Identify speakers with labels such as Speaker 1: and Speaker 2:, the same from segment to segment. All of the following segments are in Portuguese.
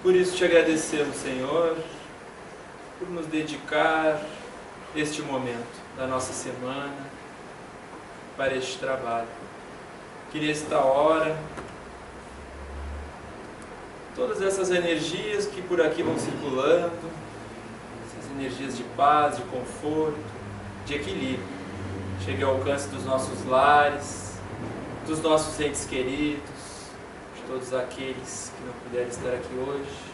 Speaker 1: Por isso te agradecemos, Senhor, por nos dedicar este momento da nossa semana para este trabalho. Que nesta hora, todas essas energias que por aqui vão circulando, essas energias de paz, de conforto, de equilíbrio, chegue ao alcance dos nossos lares, dos nossos entes queridos, de todos aqueles que não puderam estar aqui hoje,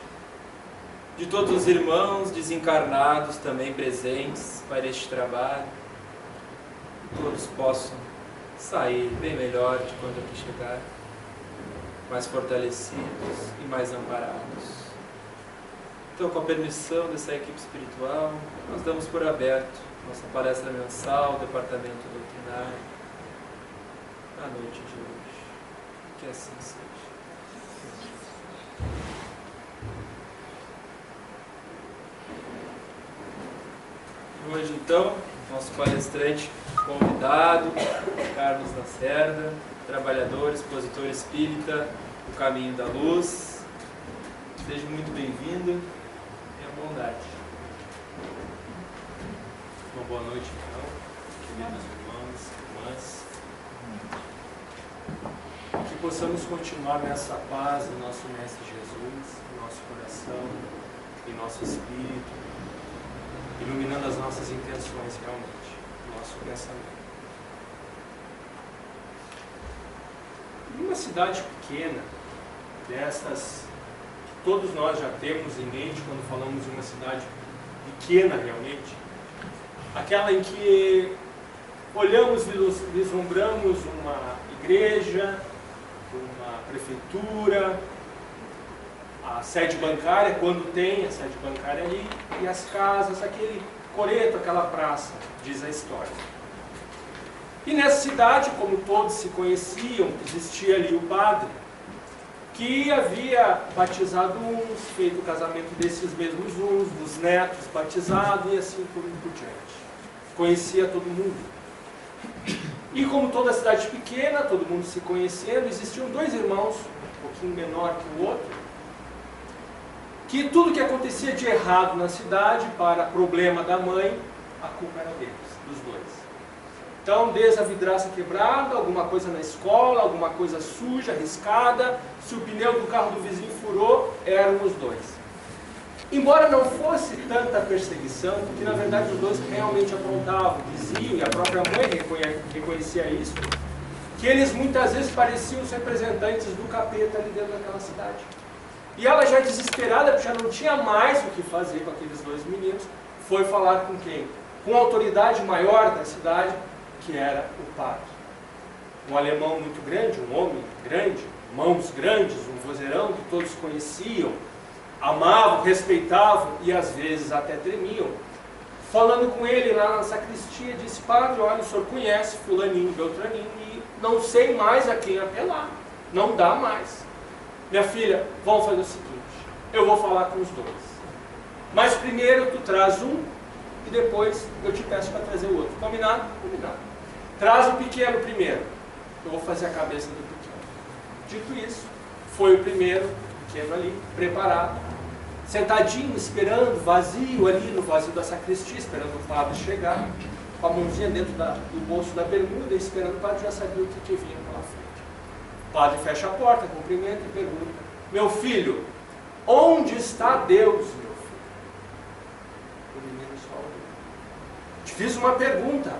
Speaker 1: de todos os irmãos desencarnados também presentes para este trabalho, que todos possam sair bem melhor de quando aqui chegar, mais fortalecidos e mais amparados. Então, com a permissão dessa equipe espiritual, nós damos por aberto nossa palestra mensal, Departamento Doutrinário, na noite de hoje. Que assim seja. Hoje, então, nosso palestrante convidado, Carlos Lacerda, trabalhador, expositor espírita do Caminho da Luz. Seja muito bem-vindo e à bondade.
Speaker 2: Uma boa noite, então, queridos irmãos, irmãs. Que possamos continuar nessa paz do nosso Mestre Jesus, no nosso coração, em nosso espírito, iluminando as nossas intenções realmente, o nosso pensamento. Em uma cidade pequena, destas que todos nós já temos em mente quando falamos de uma cidade pequena realmente, aquela em que olhamos, vislumbramos uma igreja, uma prefeitura, a sede bancária, quando tem a sede bancária ali, e as casas, aquele coreto, aquela praça, diz a história. E nessa cidade, como todos se conheciam, existia ali o padre, que havia batizado uns, feito o casamento desses mesmos uns, dos netos batizados, e assim por diante. Conhecia todo mundo. E como toda cidade pequena, todo mundo se conhecendo, existiam dois irmãos, um pouquinho menor que o outro, que tudo que acontecia de errado na cidade, para problema da mãe, a culpa era deles, dos dois. Então, desde a vidraça quebrada, alguma coisa na escola, alguma coisa suja, riscada, se o pneu do carro do vizinho furou, eram os dois. Embora não fosse tanta perseguição, porque na verdade os dois realmente aprontavam, diziam, e a própria mãe reconhecia isso, que eles muitas vezes pareciam os representantes do capeta ali dentro daquela cidade. E ela, já desesperada, porque já não tinha mais o que fazer com aqueles dois meninos, foi falar com quem? Com a autoridade maior da cidade, que era o padre. Um alemão muito grande, um homem grande, mãos grandes, um vozeirão que todos conheciam, amavam, respeitavam e às vezes até tremiam. Falando com ele lá na sacristia, disse: padre, olha, o senhor conhece fulaninho, beltraninho, e não sei mais a quem apelar, não dá mais. Minha filha, vamos fazer o seguinte, eu vou falar com os dois, mas primeiro tu traz um e depois eu te peço para trazer o outro. Combinado? Combinado. Traz o pequeno primeiro, eu vou fazer a cabeça do pequeno. Dito isso, foi o primeiro, pequeno ali, preparado, sentadinho, esperando, vazio ali no vazio da sacristia, esperando o padre chegar, com a mãozinha dentro do bolso da bermuda, esperando. O padre já sabia o que vinha pela frente. O padre fecha a porta, cumprimenta e pergunta: meu filho, onde está Deus, meu filho? O menino só olhou. Te fiz uma pergunta: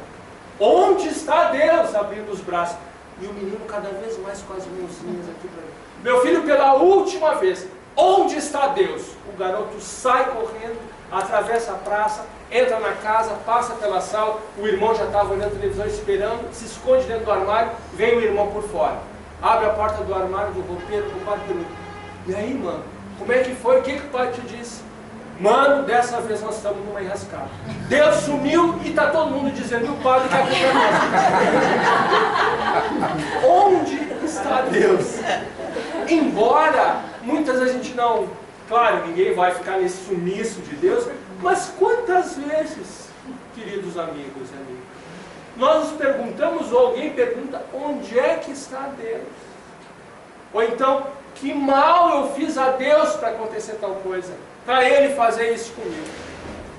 Speaker 2: onde está Deus? Abrindo os braços. E o menino cada vez mais com as mãozinhas aqui para mim. Meu filho, pela última vez, onde está Deus? O garoto sai correndo, atravessa a praça, entra na casa, passa pela sala, o irmão já estava olhando a televisão esperando, se esconde dentro do armário, vem o irmão por fora. Abre a porta do armário do roupeiro, o padre pergunta: e aí, mano, como é que foi? O que o padre te disse? Mano, dessa vez nós estamos numa enrascada. Deus sumiu e está todo mundo dizendo: e o padre está aqui pra nós. Onde está Deus? Embora muitas vezes a gente não, claro, ninguém vai ficar nesse sumiço de Deus, mas quantas vezes, queridos amigos e amigas, nós nos perguntamos, ou alguém pergunta: onde é que está Deus? Ou então, Que mal eu fiz a Deus para acontecer tal coisa, para Ele fazer isso comigo.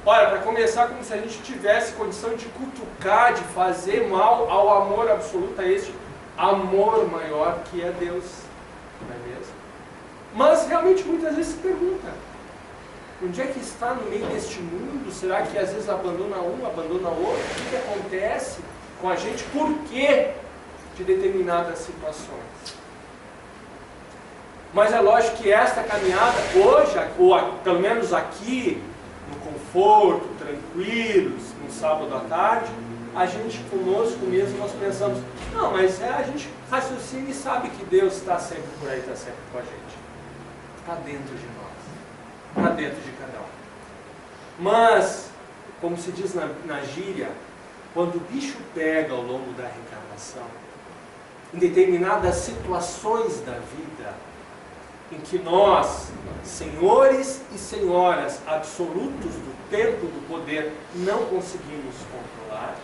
Speaker 2: Olha, para começar, como se a gente tivesse condição de cutucar, de fazer mal ao amor absoluto, a este amor maior que é Deus, não é mesmo? Mas realmente muitas vezes se pergunta, onde é que está no meio deste mundo? Será que às vezes abandona um, abandona outro? O que acontece com a gente? Por quê de determinadas situações? Mas é lógico que esta caminhada hoje, ou pelo menos aqui, no conforto, tranquilos, no sábado à tarde, a gente conosco mesmo, nós pensamos, não, mas a gente raciocina e sabe que Deus está sempre por aí, está sempre com a gente. Está dentro de nós, está dentro de cada um. Mas, como se diz na gíria, quando o bicho pega ao longo da reencarnação, em determinadas situações da vida, em que nós, senhores e senhoras absolutos do tempo do poder, não conseguimos controlar,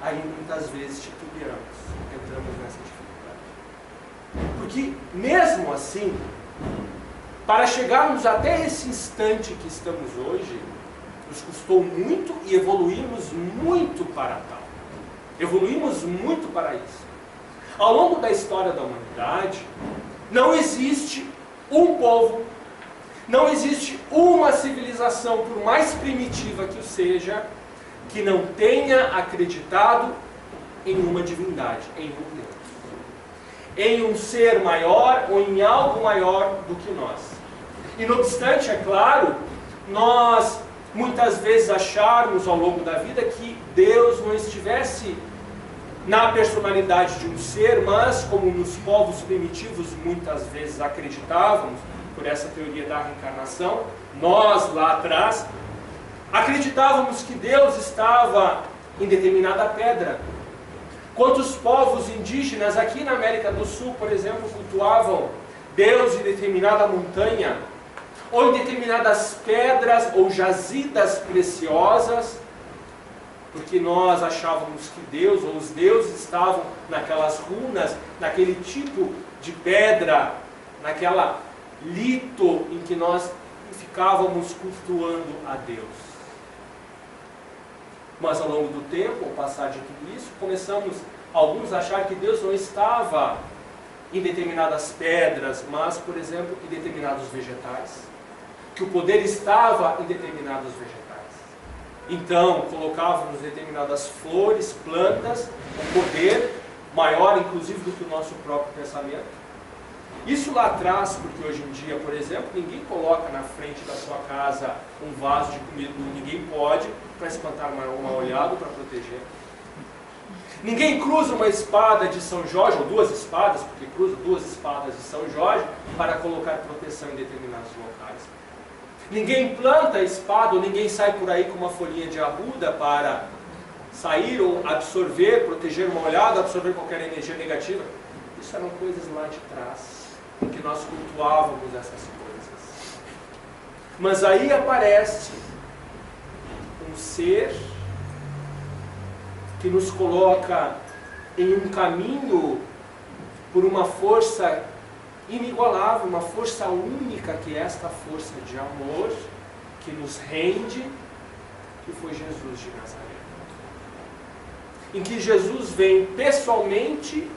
Speaker 2: aí muitas vezes titubeamos, entramos nessa dificuldade. Porque mesmo assim, para chegarmos até esse instante que estamos hoje, nos custou muito e evoluímos muito para tal. Evoluímos muito para isso. Ao longo da história da humanidade, não existe um povo, não existe uma civilização, por mais primitiva que o seja, que não tenha acreditado em uma divindade, em um Deus, em um ser maior ou em algo maior do que nós. E não obstante, é claro, nós muitas vezes acharmos ao longo da vida que Deus não estivesse na personalidade de um ser, mas como nos povos primitivos muitas vezes acreditávamos, por essa teoria da reencarnação, nós lá atrás acreditávamos que Deus estava em determinada pedra. Quantos povos indígenas aqui na América do Sul, por exemplo, cultuavam Deus em determinada montanha, ou em determinadas pedras ou jazidas preciosas, porque nós achávamos que Deus ou os deuses estavam naquelas runas, naquele tipo de pedra, naquela lito em que nós ficávamos cultuando a Deus. Mas ao longo do tempo, ao passar de tudo isso, começamos alguns a achar que Deus não estava em determinadas pedras, mas, por exemplo, em determinados vegetais. Que o poder estava em determinados vegetais. Então, colocávamos determinadas flores, plantas, um poder maior, inclusive, do que o nosso próprio pensamento. Isso lá atrás, porque hoje em dia, por exemplo, ninguém coloca na frente da sua casa um vaso de comida, ninguém pode, para espantar uma olhada, para proteger. Ninguém cruza uma espada de São Jorge, ou duas espadas, porque cruza duas espadas de São Jorge, para colocar proteção em determinados locais. Ninguém planta a espada, ou ninguém sai por aí com uma folhinha de arruda para sair ou absorver, proteger uma olhada, absorver qualquer energia negativa. Isso eram coisas lá de trás, em que nós cultuávamos essas coisas. Mas aí aparece um ser que nos coloca em um caminho por uma força inigualável, uma força única, que é esta força de amor que nos rende, que foi Jesus de Nazaré. Em que Jesus vem pessoalmente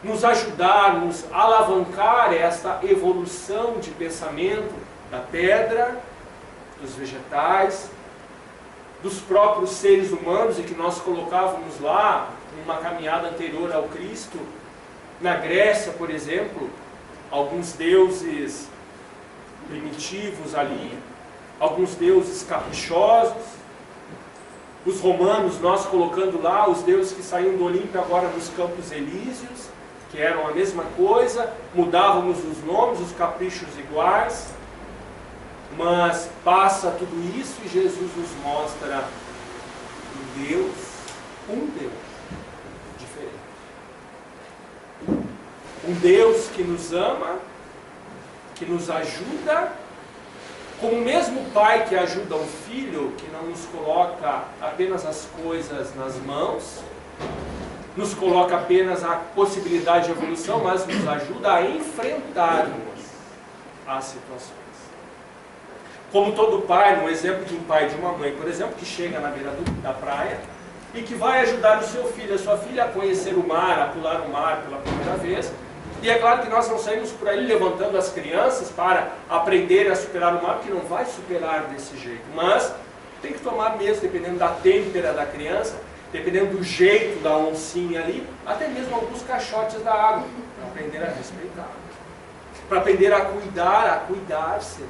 Speaker 2: nos ajudar, nos alavancar esta evolução de pensamento da pedra, dos vegetais, dos próprios seres humanos, e que nós colocávamos lá, numa caminhada anterior ao Cristo, na Grécia, por exemplo, alguns deuses primitivos ali, alguns deuses caprichosos, os romanos, nós colocando lá os deuses que saíam do Olimpo agora nos Campos Elíseos, que eram a mesma coisa, mudávamos os nomes, os caprichos iguais, mas passa tudo isso e Jesus nos mostra um Deus diferente. Um Deus que nos ama, que nos ajuda, como o mesmo pai que ajuda um filho, que não nos coloca apenas as coisas nas mãos, nos coloca apenas a possibilidade de evolução, mas nos ajuda a enfrentarmos as situações. Como todo pai, no exemplo de um pai e de uma mãe, por exemplo, que chega na beira da praia e que vai ajudar o seu filho, a sua filha a conhecer o mar, a pular o mar pela primeira vez. E é claro que nós não saímos por aí levantando as crianças para aprenderem a superar o mar, porque não vai superar desse jeito. Mas tem que tomar mesmo, dependendo da têmpera da criança, dependendo do jeito da oncinha ali, até mesmo alguns caixotes da água, para aprender a respeitar, para aprender a cuidar-se.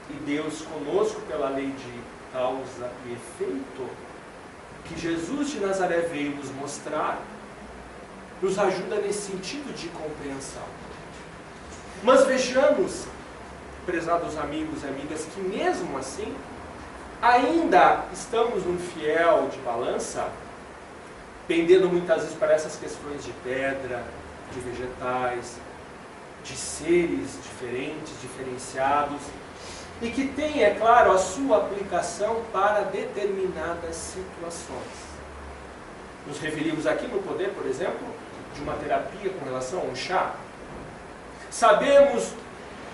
Speaker 2: E Deus conosco, pela lei de causa e efeito, que Jesus de Nazaré veio nos mostrar, nos ajuda nesse sentido de compreensão. Mas vejamos, prezados amigos e amigas, que mesmo assim, ainda estamos num fiel de balança, pendendo muitas vezes para essas questões de pedra, de vegetais, de seres diferentes, diferenciados, e que tem, é claro, a sua aplicação para determinadas situações. Nos referimos aqui no poder, por exemplo, de uma terapia com relação a um chá. Sabemos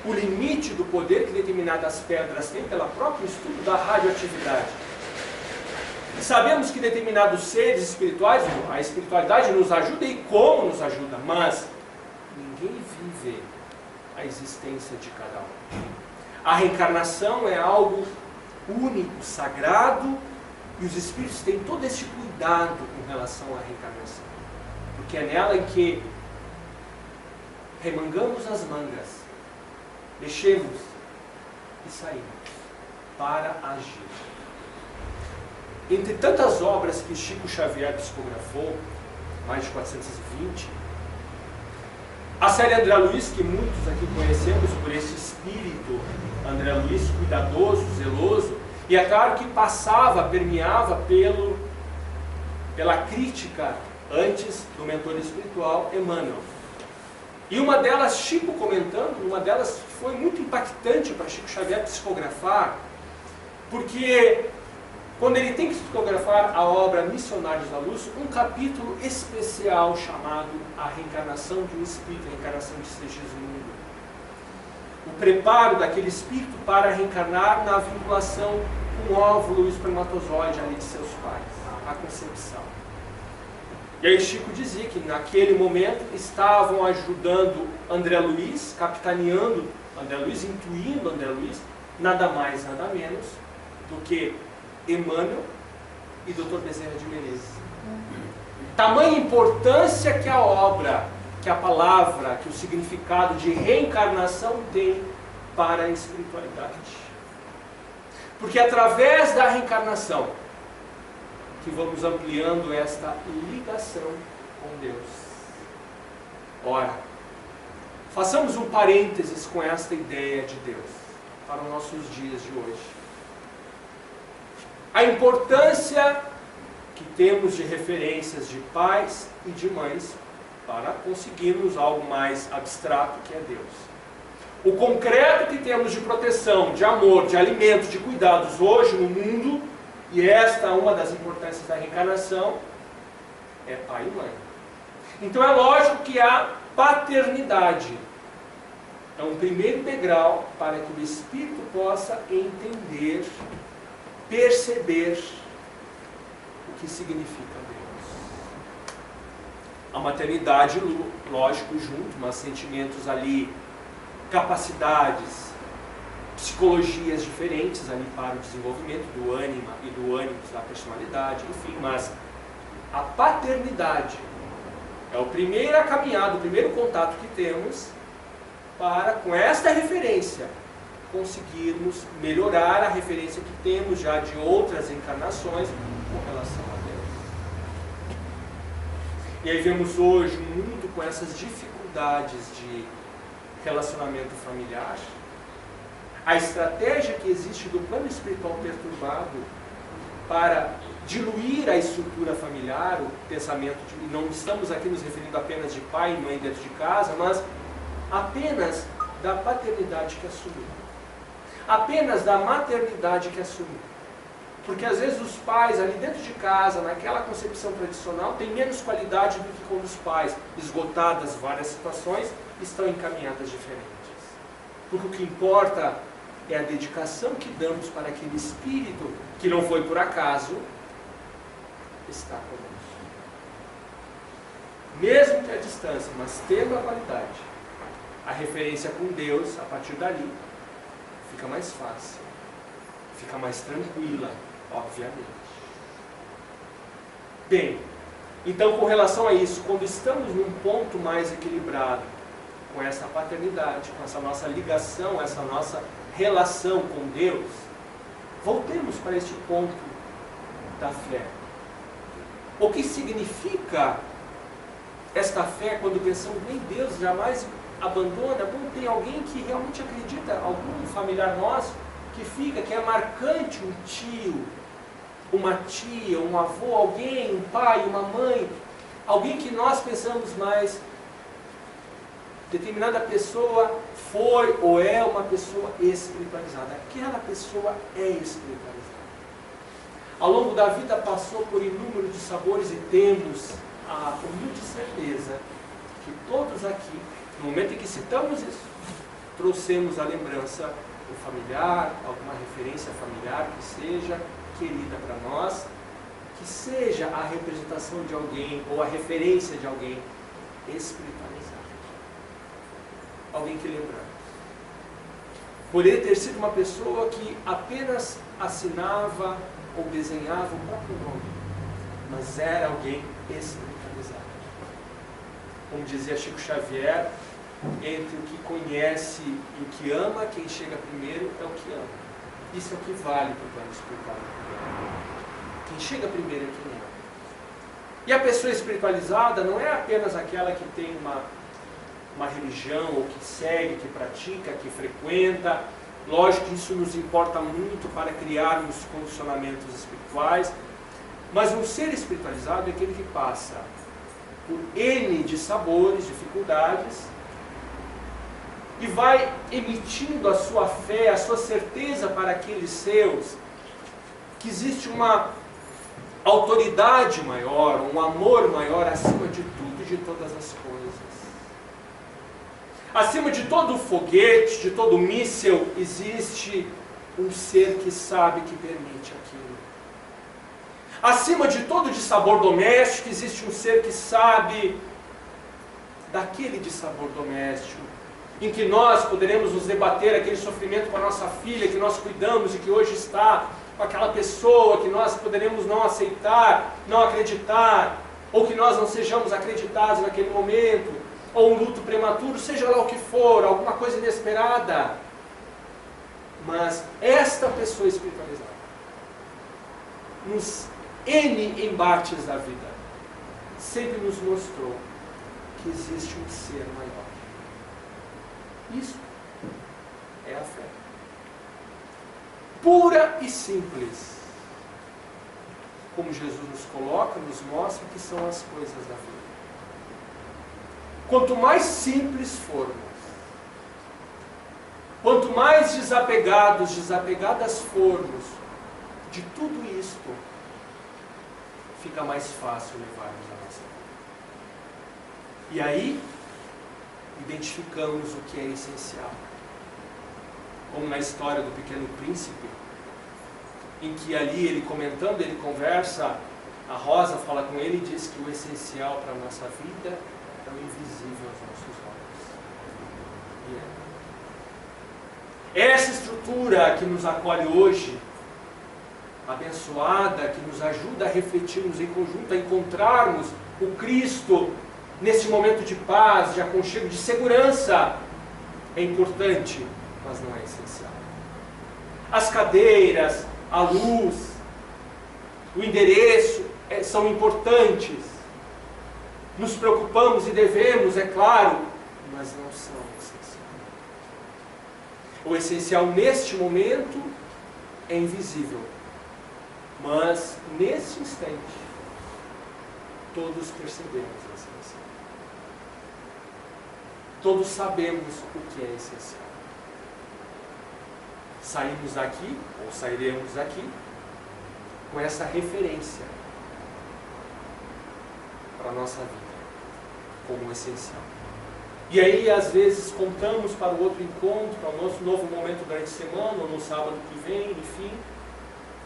Speaker 2: o limite do poder que determinadas pedras têm pelo próprio estudo da radioatividade. Sabemos que determinados seres espirituais, a espiritualidade nos ajuda e como nos ajuda, mas ninguém vive a existência de cada um. A reencarnação é algo único, sagrado, e os espíritos têm todo esse cuidado com relação à reencarnação. Porque é nela em que remangamos as mangas, mexemos e saímos para agir. Entre tantas obras que Chico Xavier psicografou, mais de 420, a série André Luiz, que muitos aqui conhecemos por esse espírito André Luiz, cuidadoso, zeloso, e é claro que permeava pela crítica antes do mentor espiritual Emmanuel. E uma delas, Chico comentando, uma delas foi muito impactante para Chico Xavier psicografar, porque quando ele tem que psicografar a obra Missionários da Luz, um capítulo especial chamado A Reencarnação de um Espírito, a Reencarnação de Segismundo. O preparo daquele espírito para reencarnar na vinculação com o óvulo e o espermatozoide ali de seus pais, a concepção. E aí Chico dizia que naquele momento estavam ajudando André Luiz, capitaneando André Luiz, intuindo André Luiz, nada mais, nada menos do que Emmanuel e Dr. Bezerra de Menezes. Tamanha importância que a obra, que a palavra, que o significado de reencarnação tem para a espiritualidade. Porque através da reencarnação que vamos ampliando esta ligação com Deus. Ora, façamos um parênteses com esta ideia de Deus para os nossos dias de hoje. A importância que temos de referências de pais e de mães para conseguirmos algo mais abstrato que é Deus. O concreto que temos de proteção, de amor, de alimento, de cuidados hoje no mundo, e esta é uma das importâncias da reencarnação, é pai e mãe. Então é lógico que a paternidade é um primeiro degrau para que o espírito possa entender, perceber o que significa Deus. A maternidade, lógico, junto, mas sentimentos ali, capacidades, psicologias diferentes ali para o desenvolvimento do ânima e do ânimos, da personalidade, enfim, mas a paternidade é o primeiro caminhada, o primeiro contato que temos para, com esta referência, conseguirmos melhorar a referência que temos já de outras encarnações com relação a Deus. E aí vemos hoje um mundo com essas dificuldades de relacionamento familiar, a estratégia que existe do plano espiritual perturbado para diluir a estrutura familiar, o pensamento de, não estamos aqui nos referindo apenas de pai e mãe dentro de casa, mas apenas da paternidade que assumiu, apenas da maternidade que assumiu, Porque às vezes os pais ali dentro de casa, naquela concepção tradicional, têm menos qualidade do que quando os pais, esgotadas várias situações, estão encaminhadas diferentes. Porque o que importa é a dedicação que damos para aquele espírito que não foi por acaso, está conosco. Mesmo que à distância, mas tendo a qualidade, a referência com Deus, a partir dali, fica mais fácil, fica mais tranquila, obviamente. Bem, então com relação a isso, quando estamos num ponto mais equilibrado, com essa paternidade, com essa nossa ligação, essa nossa relação com Deus, voltemos para este ponto da fé. O que significa esta fé quando pensamos em Deus jamais abandona? Bom, tem alguém que realmente acredita, algum familiar nosso que fica, que é marcante, um tio, uma tia, um avô, alguém, um pai, uma mãe, alguém que nós pensamos mais, determinada pessoa foi ou é uma pessoa espiritualizada. Aquela pessoa é espiritualizada. Ao longo da vida passou por inúmeros de sabores e temos a humilde certeza que todos aqui, no momento em que citamos isso, trouxemos a lembrança do familiar, alguma referência familiar que seja querida para nós, que seja a representação de alguém ou a referência de alguém espiritualizado. Alguém que lembramos. Poderia ter sido uma pessoa que apenas assinava ou desenhava o próprio nome, mas era alguém espiritualizado. Como dizia Chico Xavier, entre o que conhece e o que ama, quem chega primeiro é o que ama. Isso é o que vale para o plano espiritual. Quem chega primeiro é quem ama. E a pessoa espiritualizada não é apenas aquela que tem uma religião, ou que segue, que pratica, que frequenta. Lógico que isso nos importa muito para criarmos condicionamentos espirituais, mas um ser espiritualizado é aquele que passa por N de sabores, dificuldades, e vai emitindo a sua fé, a sua certeza para aqueles seus, que existe uma autoridade maior, um amor maior acima de tudo e de todas as coisas. Acima de todo foguete, de todo míssil, existe um ser que sabe, que permite aquilo. Acima de todo dissabor doméstico, existe um ser que sabe daquele dissabor doméstico, em que nós poderemos nos debater aquele sofrimento com a nossa filha, que nós cuidamos e que hoje está com aquela pessoa, que nós poderemos não aceitar, não acreditar, ou que nós não sejamos acreditados naquele momento, ou um luto prematuro, seja lá o que for, alguma coisa inesperada. Mas esta pessoa espiritualizada, nos N embates da vida, sempre nos mostrou que existe um ser maior. Isso é a fé. Pura e simples. Como Jesus nos coloca, nos mostra que são as coisas da vida. Quanto mais simples formos, quanto mais desapegados, desapegadas formos de tudo isto, fica mais fácil levarmos a nossa vida. E aí, identificamos o que é essencial. Como na história do Pequeno Príncipe, em que ali ele comentando, ele conversa, a Rosa fala com ele e diz que o essencial para a nossa vida é o invisível aos nossos olhos. E essa estrutura que nos acolhe hoje, abençoada, que nos ajuda a refletirmos em conjunto, a encontrarmos o Cristo nesse momento de paz, de aconchego, de segurança, é importante, mas não é essencial. As cadeiras, a luz, o endereço são importantes. Nos preocupamos e devemos, é claro, mas não são essenciais. O essencial neste momento é invisível, mas nesse instante todos percebemos a essencial. Todos sabemos o que é essencial. Saímos daqui, ou sairemos daqui, com essa referência para a nossa vida como essencial. E aí, às vezes, contamos para o outro encontro, para o nosso novo momento durante a semana, ou no sábado que vem, enfim,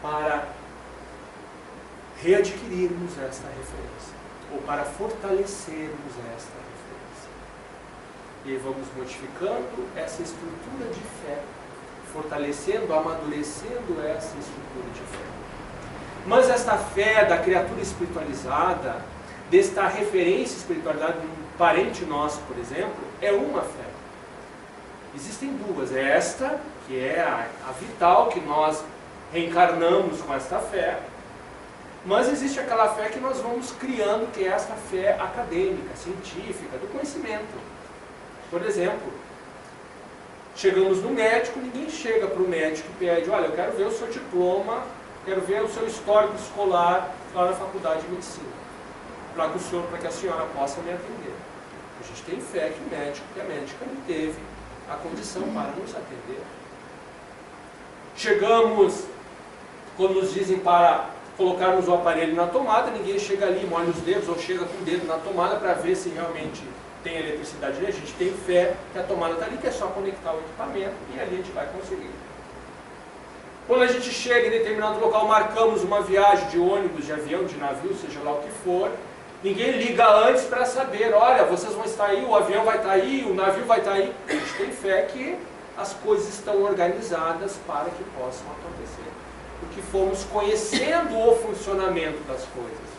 Speaker 2: para readquirirmos esta referência, ou para fortalecermos esta referência. E aí vamos modificando essa estrutura de fé, fortalecendo, amadurecendo essa estrutura de fé. Mas esta fé da criatura espiritualizada, desta referência espiritualizada de um parente nosso, por exemplo, é uma fé. Existem duas. É esta, que é a vital, que nós reencarnamos com esta fé. Mas existe aquela fé que nós vamos criando, que é esta fé acadêmica, científica, do conhecimento. Por exemplo, chegamos no médico, ninguém chega para o médico e pede: olha, eu quero ver o seu diploma, quero ver o seu histórico escolar lá na faculdade de medicina, para que a senhora possa me atender. A gente tem fé que o médico, que a médica não teve a condição para nos atender. Chegamos, quando nos dizem para colocarmos o aparelho na tomada, ninguém chega ali, molha os dedos ou chega com o dedo na tomada para ver se realmente tem eletricidade ali. A gente tem fé que a tomada está ali, que é só conectar o equipamento e ali a gente vai conseguir. Quando a gente chega em determinado local, marcamos uma viagem de ônibus, de avião, de navio, seja lá o que for, ninguém liga antes para saber: olha, vocês vão estar aí, o avião vai estar aí, o navio vai estar aí. A gente tem fé que as coisas estão organizadas para que possam acontecer, porque fomos conhecendo o funcionamento das coisas.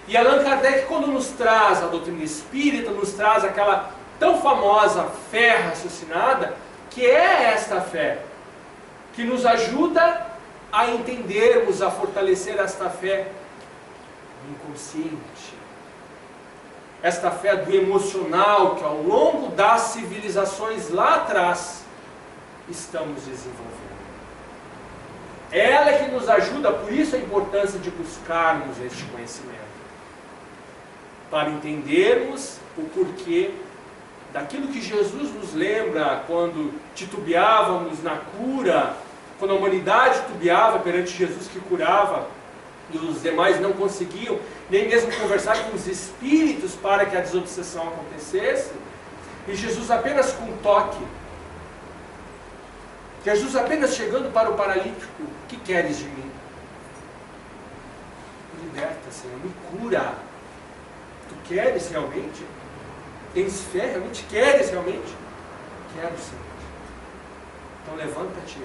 Speaker 2: E Allan Kardec, quando nos traz a doutrina espírita, nos traz aquela tão famosa fé raciocinada, que é esta fé, que nos ajuda a entendermos, a fortalecer esta fé do inconsciente, esta fé do emocional, que ao longo das civilizações lá atrás estamos desenvolvendo. Ela é que nos ajuda, por isso a importância de buscarmos este conhecimento, para entendermos o porquê daquilo que Jesus nos lembra quando titubeávamos na cura, quando a humanidade titubeava perante Jesus que curava e os demais não conseguiam nem mesmo conversar com os espíritos para que a desobsessão acontecesse, e Jesus apenas com um toque, Jesus apenas chegando para o paralítico: o que queres de mim? Me liberta, Senhor, me cura. Tu queres realmente? Tens fé? Realmente queres realmente? Quero, Senhor. Então levanta-te.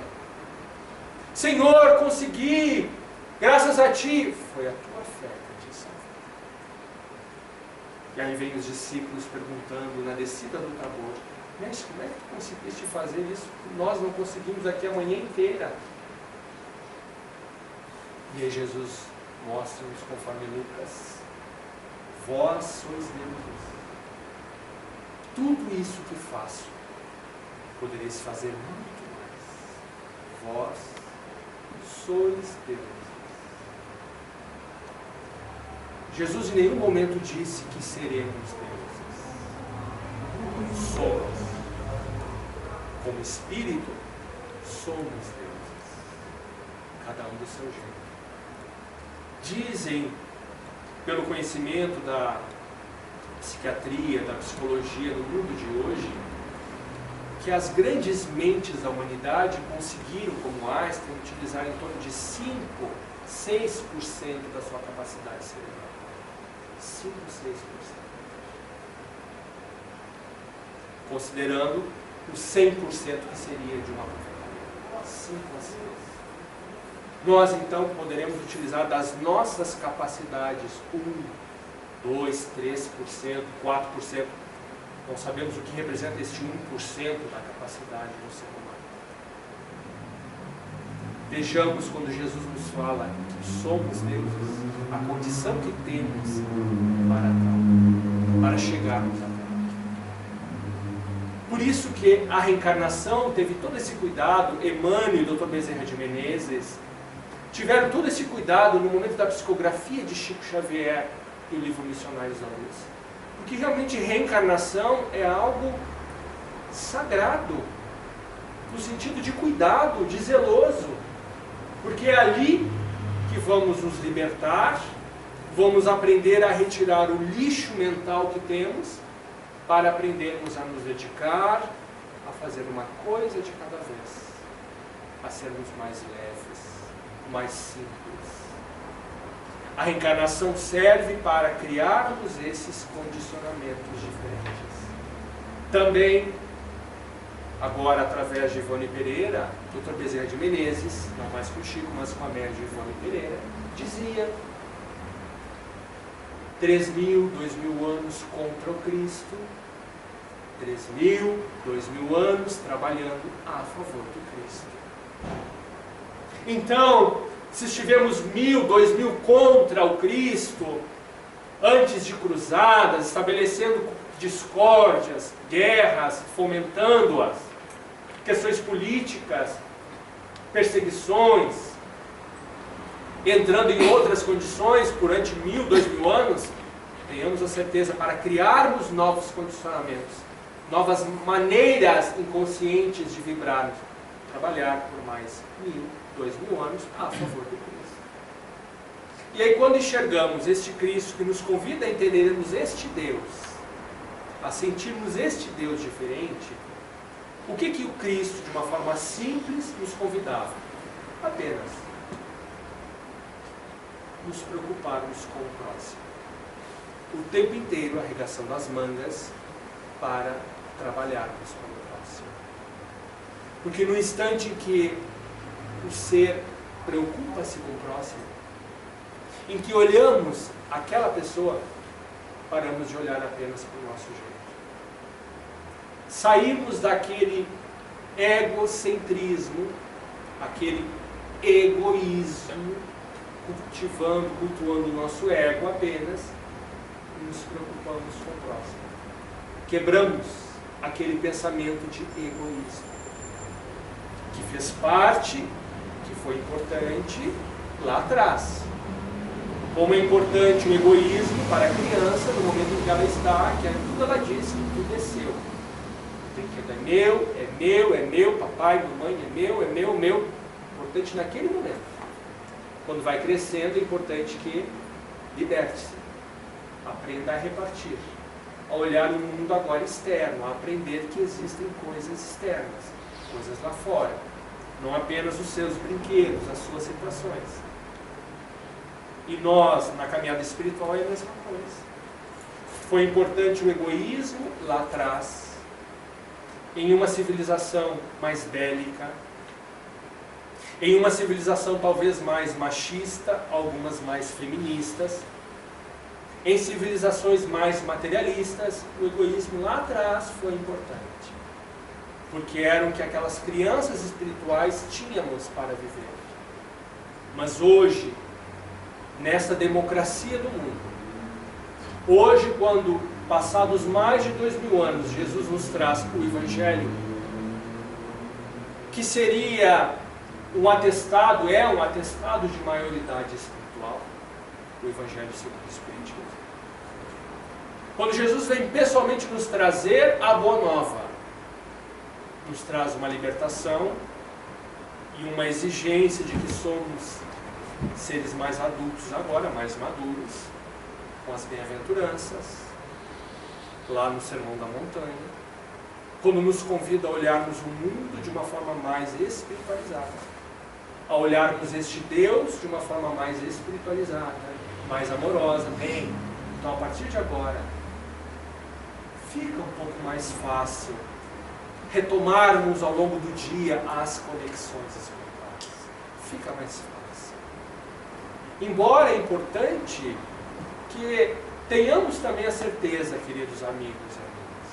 Speaker 2: Senhor, consegui! Graças a Ti! Foi a Tua fé que te salvou. E aí vem os discípulos perguntando na descida do Tabor: Mestre, como é que tu conseguiste fazer isso? Nós não conseguimos aqui a manhã inteira. E aí Jesus mostra-nos, conforme Lucas: vós sois deuses. Tudo isso que faço, podereis fazer muito mais. Vós sois deuses. Jesus em nenhum momento disse que seremos deuses. Somos. Como espírito, somos deuses. Cada um do seu jeito. Dizem, pelo conhecimento da psiquiatria, da psicologia no mundo de hoje, que as grandes mentes da humanidade conseguiram, como Einstein, utilizar em torno de 5, 6% da sua capacidade cerebral. 5, 6%. Considerando o 100% que seria de uma profecia. 5 a 6. Nós então poderemos utilizar das nossas capacidades 1, 2, 3%, 4%. Não sabemos o que representa este 1% da capacidade do ser humano. Vejamos quando Jesus nos fala que somos deuses, a condição que temos para tal, para chegarmos a tal. Por isso que a reencarnação teve todo esse cuidado. Emmanuel e o Dr. Bezerra de Menezes tiveram todo esse cuidado no momento da psicografia de Chico Xavier e o livro Missionários da Luz. Porque realmente reencarnação é algo sagrado, no sentido de cuidado, de zeloso. Porque é ali que vamos nos libertar, vamos aprender a retirar o lixo mental que temos, para aprendermos a nos dedicar a fazer uma coisa de cada vez, a sermos mais leves, mais simples. A reencarnação serve para criarmos esses condicionamentos diferentes. Também, agora através de Ivone Pereira, Dr. Bezerra de Menezes, não mais com o Chico, mas com a média Ivone Pereira, dizia 3.000, 2.000 anos contra o Cristo, 3.000, 2.000 anos trabalhando a favor do Cristo. Então, se estivermos 1.000, 2.000 contra o Cristo, antes de cruzadas, estabelecendo discórdias, guerras, fomentando-as, questões políticas, perseguições, entrando em outras condições durante 1.000, 2.000 anos, tenhamos a certeza, para criarmos novos condicionamentos, novas maneiras inconscientes de vibrarmos, trabalhar por mais 1.000, 2.000 anos a favor do Cristo. E aí, quando enxergamos este Cristo que nos convida a entendermos este Deus, a sentirmos este Deus diferente, o que o Cristo, de uma forma simples, nos convidava? Apenas nos preocuparmos com o próximo. O tempo inteiro arregaçando as mangas para trabalharmos com o próximo. Porque no instante em que o ser preocupa-se com o próximo, em que olhamos aquela pessoa, paramos de olhar apenas para o nosso jeito. Saímos daquele egocentrismo, aquele egoísmo, cultuando o nosso ego apenas, e nos preocupamos com o próximo. Quebramos aquele pensamento de egoísmo, que fez parte, que foi importante lá atrás. Como é importante o egoísmo para a criança no momento em que ela está, que tudo ela diz que tudo é seu. O brinquedo é meu, é meu, papai, mamãe, é meu. Importante naquele momento. Quando vai crescendo, é importante que liberte-se, aprenda a repartir, a olhar o mundo agora externo, a aprender que existem coisas externas, coisas lá fora, não apenas os seus brinquedos, as suas situações. E nós, na caminhada espiritual, é a mesma coisa. Foi importante o egoísmo lá atrás, em uma civilização mais bélica, em uma civilização talvez mais machista, algumas mais feministas, em civilizações mais materialistas, o egoísmo lá atrás foi importante, porque eram que aquelas crianças espirituais tínhamos para viver. Mas hoje, nesta democracia do mundo, hoje, quando passados mais de 2.000 anos, Jesus nos traz o Evangelho, que seria um atestado, é um atestado de maioridade espiritual, o Evangelho segundo o Espiritismo. Quando Jesus vem pessoalmente nos trazer a boa nova, nos traz uma libertação e uma exigência de que somos seres mais adultos agora, mais maduros, com as bem-aventuranças, lá no Sermão da Montanha, quando nos convida a olharmos o mundo de uma forma mais espiritualizada, a olharmos este Deus de uma forma mais espiritualizada, mais amorosa. Bem, então a partir de agora, fica um pouco mais fácil retomarmos ao longo do dia as conexões espirituais. Fica mais fácil. Embora é importante que tenhamos também a certeza, queridos amigos e amigas,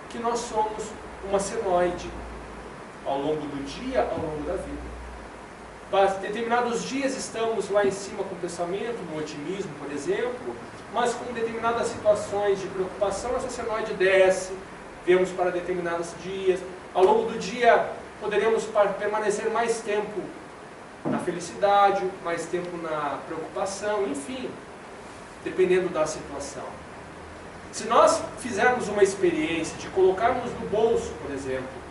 Speaker 2: que nós somos uma senoide ao longo do dia, ao longo da vida. Para determinados dias estamos lá em cima com o pensamento, no otimismo, por exemplo, mas com determinadas situações de preocupação, essa senoide desce, vemos para determinados dias. Ao longo do dia poderemos permanecer mais tempo na felicidade, mais tempo na preocupação, enfim, dependendo da situação. Se nós fizermos uma experiência de colocarmos no bolso, por exemplo,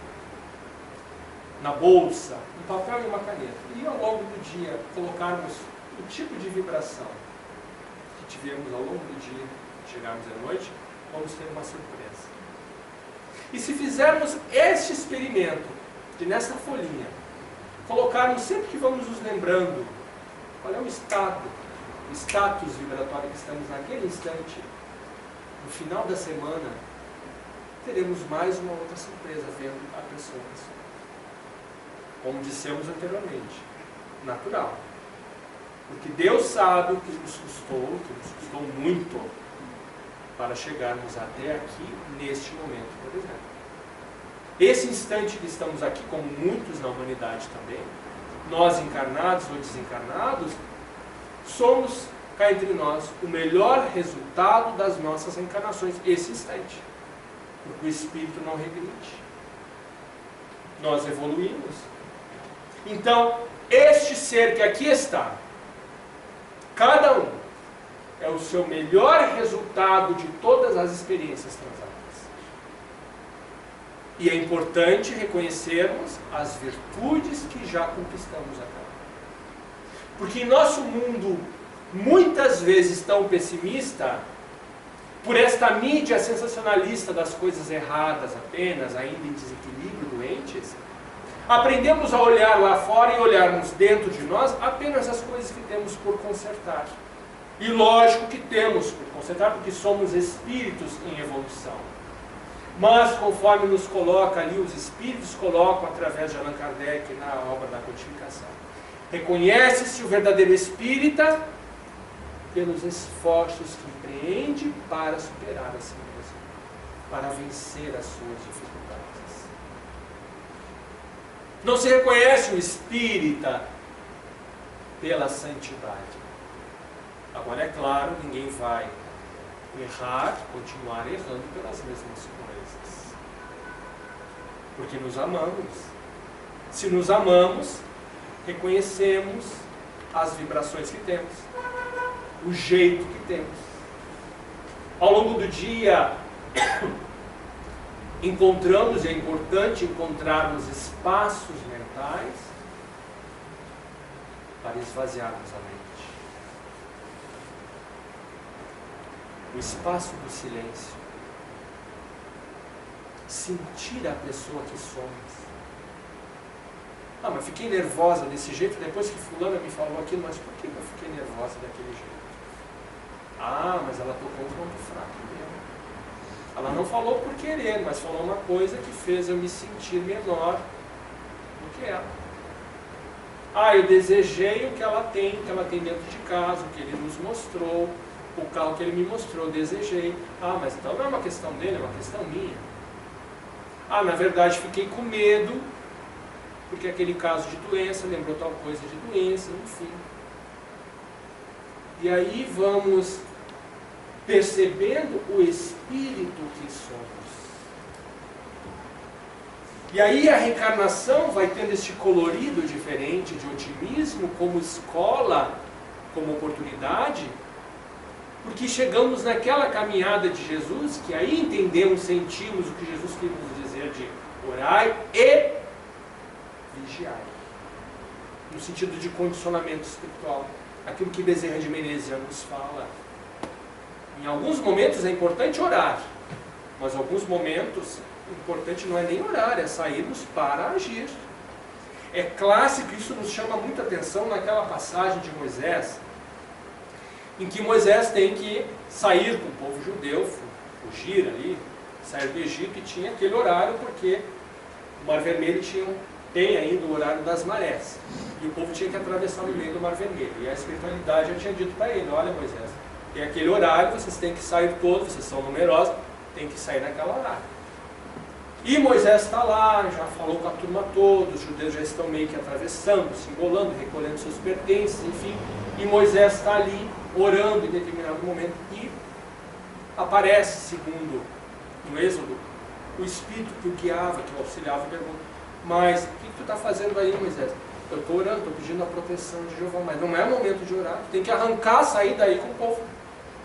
Speaker 2: na bolsa, um papel e uma caneta, e ao longo do dia colocarmos o tipo de vibração que tivemos ao longo do dia, chegarmos à noite, vamos ter uma surpresa. E se fizermos este experimento, de nessa folhinha, colocarmos sempre que vamos nos lembrando qual é o status vibratório que estamos naquele instante, no final da semana, teremos mais uma outra surpresa vendo a pessoa. Como dissemos anteriormente, natural. Porque Deus sabe o que nos custou muito para chegarmos até aqui, neste momento, por exemplo. Esse instante que estamos aqui, como muitos na humanidade também, nós encarnados ou desencarnados, somos, cá entre nós, o melhor resultado das nossas encarnações, esse instante. Porque o espírito não regride. Nós evoluímos. Então, este ser que aqui está, cada um é o seu melhor resultado de todas as experiências transadas. E é importante reconhecermos as virtudes que já conquistamos até. Porque em nosso mundo, muitas vezes tão pessimista, por esta mídia sensacionalista das coisas erradas apenas, ainda em desequilíbrio, doentes, aprendemos a olhar lá fora e olharmos dentro de nós apenas as coisas que temos por consertar. E lógico que temos por consertar, porque somos espíritos em evolução. Mas, conforme nos coloca ali, os espíritos colocam através de Allan Kardec na obra da codificação, reconhece-se o verdadeiro espírita pelos esforços que empreende para superar a si mesmo, para vencer as suas dificuldades. Não se reconhece o espírita pela santidade. Agora, é claro, ninguém vai errar, continuar errando pelas mesmas coisas. Porque nos amamos. Se nos amamos, reconhecemos as vibrações que temos, o jeito que temos. Ao longo do dia, encontramos, e é importante encontrarmos espaços mentais para esvaziarmos a mente. O espaço do silêncio. Sentir a pessoa que somos. Ah, mas fiquei nervosa desse jeito depois que fulana me falou aquilo, mas por que eu fiquei nervosa daquele jeito? Ah, mas ela tocou um ponto fraco mesmo. Ela não falou por querer, mas falou uma coisa que fez eu me sentir menor do que ela. Ah, eu desejei o que ela tem dentro de casa, o que ele nos mostrou, o carro que ele me mostrou, eu desejei. Ah, mas então não é uma questão dele, é uma questão minha. Ah, na verdade fiquei com medo, porque aquele caso de doença lembrou tal coisa de doença, enfim. E aí vamos percebendo o espírito que somos. E aí a reencarnação vai tendo este colorido diferente de otimismo como escola, como oportunidade, porque chegamos naquela caminhada de Jesus, que aí entendemos, sentimos o que Jesus quis nos dizer de orai e vigiai. No sentido de condicionamento espiritual. Aquilo que Bezerra de Menezes já nos fala. Em alguns momentos é importante orar, mas em alguns momentos o importante não é nem orar, é sairmos para agir. É clássico, isso nos chama muita atenção naquela passagem de Moisés, em que Moisés tem que sair com o povo judeu, fugir ali, sair do Egito, e tinha aquele horário porque o Mar Vermelho tem ainda o horário das marés, e o povo tinha que atravessar no meio do Mar Vermelho, e a espiritualidade já tinha dito para ele, olha Moisés, tem aquele horário, vocês têm que sair todos, vocês são numerosos, tem que sair naquela horário. E Moisés está lá, já falou com a turma toda, os judeus já estão meio que atravessando, se embolando, recolhendo seus pertences, enfim, e Moisés está ali, orando em determinado momento, e aparece, segundo no Êxodo, o Espírito que o guiava, que o auxiliava, e pergunta, mas o que tu está fazendo aí, Moisés? Eu estou orando, estou pedindo a proteção de Jeová, mas não é o momento de orar, tem que arrancar, sair daí com o povo.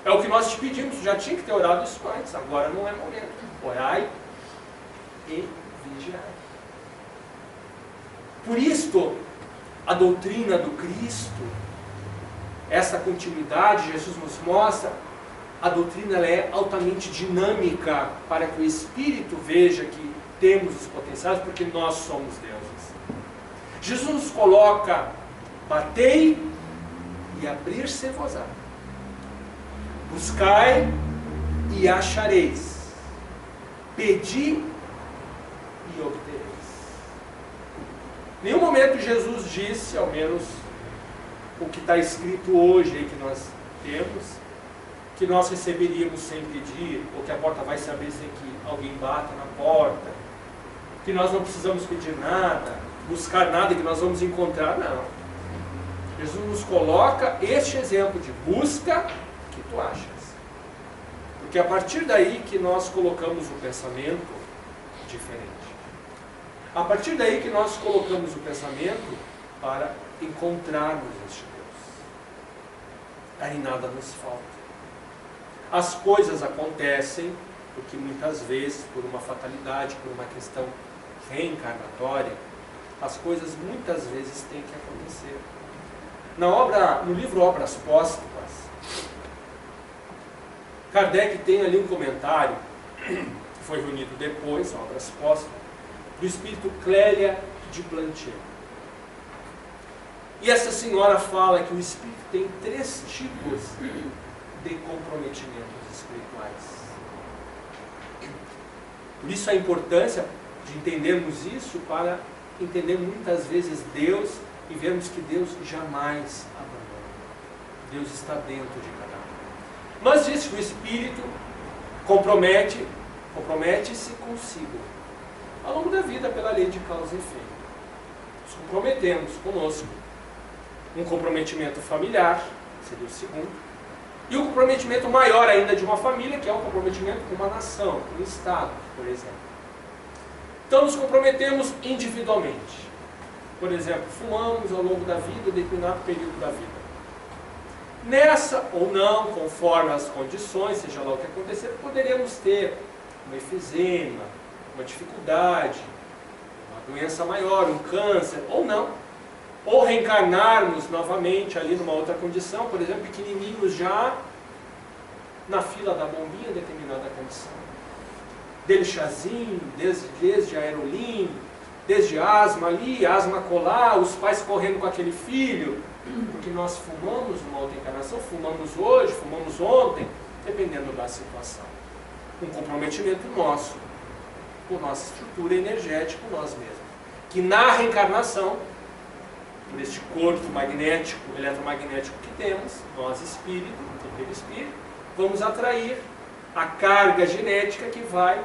Speaker 2: É o que nós te pedimos, já tinha que ter orado isso antes, agora não é momento. Orai e vigiai. Por isto, a doutrina do Cristo essa continuidade, Jesus nos mostra, a doutrina ela é altamente dinâmica para que o espírito veja que temos os potenciais, porque nós somos deuses. Jesus nos coloca: batei e abrir-se-vos-á. Buscai e achareis. Pedi e obtereis. Em nenhum momento Jesus disse, ao menos o que está escrito hoje aí que nós temos, que nós receberíamos sem pedir, ou que a porta vai se abrir sem que alguém bata na porta, que nós não precisamos pedir nada, buscar nada, que nós vamos encontrar. Não. Jesus nos coloca este exemplo de busca que tu achas. Porque é a partir daí que nós colocamos o pensamento diferente. A partir daí que nós colocamos o pensamento para encontrarmos este Deus. Aí nada nos falta. As coisas acontecem porque muitas vezes, por uma fatalidade, por uma questão reencarnatória, as coisas muitas vezes têm que acontecer. No livro Obras Póstumas, Kardec tem ali um comentário, que foi reunido depois, Obras Póstumas, do espírito Clélia de Plantier. E essa senhora fala que o espírito tem 3 tipos de comprometimentos espirituais. Por isso a importância de entendermos isso, para entender muitas vezes Deus e vermos que Deus jamais abandona. Deus está dentro de cada um. Mas diz que o espírito compromete-se consigo ao longo da vida pela lei de causa e efeito. Nos comprometemos conosco. Um comprometimento familiar, seria o segundo, e um comprometimento maior ainda de uma família, que é o comprometimento com uma nação, com um Estado, por exemplo. Então nos comprometemos individualmente. Por exemplo, fumamos ao longo da vida, em determinado período da vida. Nessa ou não, conforme as condições, seja lá o que acontecer, poderemos ter uma efizema, uma dificuldade, uma doença maior, um câncer, ou não. Ou reencarnarmos novamente ali numa outra condição, por exemplo, pequenininhos já na fila da bombinha em determinada condição. Desde chazinho, desde aerolim, desde asma ali, asma colar, os pais correndo com aquele filho, porque nós fumamos numa outra encarnação, fumamos hoje, fumamos ontem, dependendo da situação. Um comprometimento nosso, com nossa estrutura energética, nós mesmos. Que na reencarnação, por este corpo magnético, eletromagnético que temos, nós espírito, pelo espírito, vamos atrair a carga genética que vai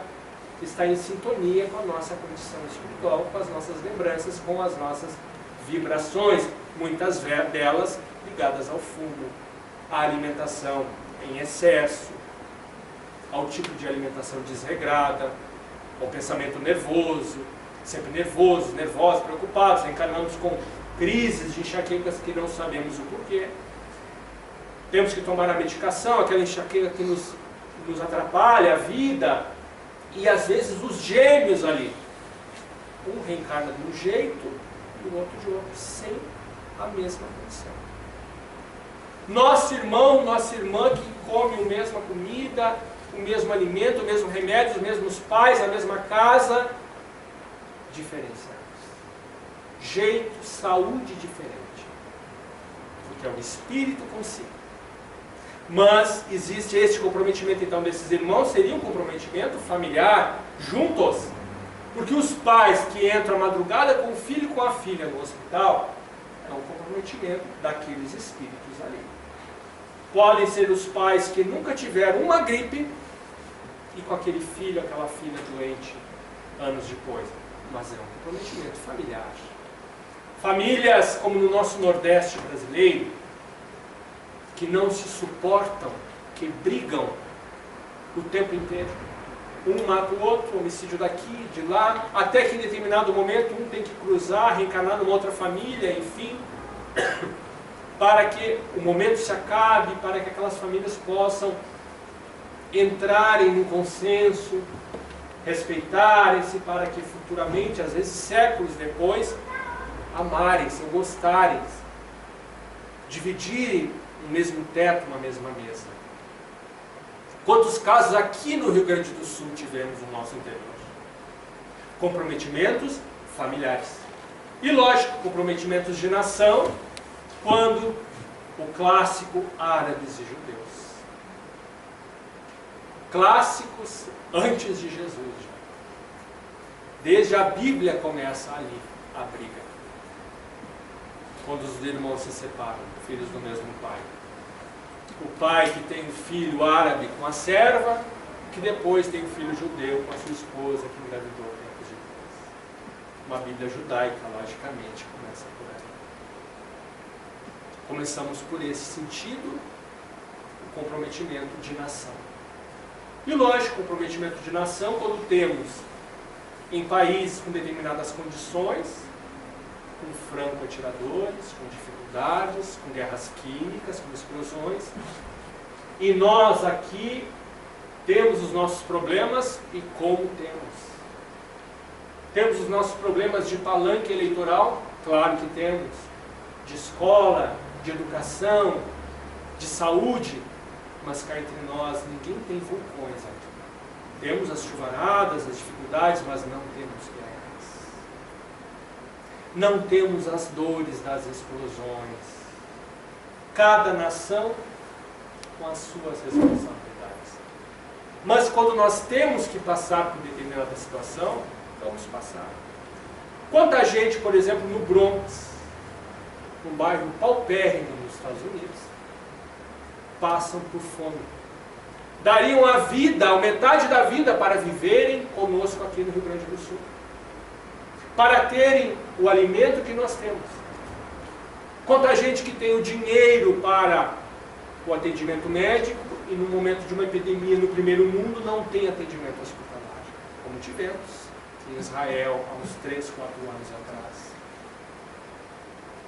Speaker 2: estar em sintonia com a nossa condição espiritual, com as nossas lembranças, com as nossas vibrações, muitas delas ligadas ao fumo, à alimentação em excesso, ao tipo de alimentação desregrada, ao pensamento nervoso, sempre nervosos, preocupados, encarnamos com crises de enxaquecas que não sabemos o porquê. Temos que tomar a medicação, aquela enxaqueca que nos atrapalha a vida, e às vezes os gêmeos ali. Um reencarna de um jeito e o outro de outro, sem a mesma condição. Nosso irmão, nossa irmã que come a mesma comida, o mesmo alimento, o mesmo remédio, os mesmos pais, a mesma casa, diferenciados. Jeito, saúde diferente. Porque é o espírito consigo. Mas existe este comprometimento então desses irmãos, seria um comprometimento familiar, juntos. Porque os pais que entram à madrugada com o filho e com a filha no hospital, é um comprometimento daqueles espíritos ali. Podem ser os pais que nunca tiveram uma gripe e com aquele filho, aquela filha doente anos depois. Mas é um comprometimento familiar. Famílias como no nosso Nordeste brasileiro, que não se suportam, que brigam o tempo inteiro. Um mata o outro, homicídio daqui, de lá, até que em determinado momento um tem que cruzar, reencarnar numa outra família, enfim, para que o momento se acabe, para que aquelas famílias possam entrarem no consenso, respeitarem-se, para que futuramente, às vezes séculos depois, amarem-se, gostarem-se, dividirem um mesmo teto, uma mesma mesa. Quantos casos aqui no Rio Grande do Sul tivemos no nosso interior? Comprometimentos familiares. E lógico, comprometimentos de nação, quando o clássico árabes e judeus. Clássicos antes de Jesus já. Desde a Bíblia começa ali a briga. Quando os irmãos se separam, filhos do mesmo pai. O pai que tem um filho árabe com a serva, que depois tem um filho judeu com a sua esposa, que engravidou tempos depois. Uma Bíblia judaica, logicamente, começa por aí. Começamos por esse sentido, o comprometimento de nação. E lógico, comprometimento de nação quando temos em países com determinadas condições, com franco-atiradores, com dificuldades, com guerras químicas, com explosões. E nós aqui temos os nossos problemas e como temos. Temos os nossos problemas de palanque eleitoral? Claro que temos. De escola, de educação, de saúde. Mas cá entre nós, ninguém tem vulcões aqui. Temos as chuvaradas, as dificuldades, mas não temos guerras. Não temos as dores das explosões. Cada nação com as suas responsabilidades. Mas quando nós temos que passar por determinada situação, vamos passar. Quanta gente, por exemplo, no Bronx, num bairro paupérrimo nos Estados Unidos, passam por fome. Dariam a vida, a metade da vida, para viverem conosco aqui no Rio Grande do Sul. Para terem o alimento que nós temos. Quanta gente que tem o dinheiro para o atendimento médico e no momento de uma epidemia no primeiro mundo não tem atendimento hospitalar, como tivemos em Israel há uns 3, 4 anos atrás.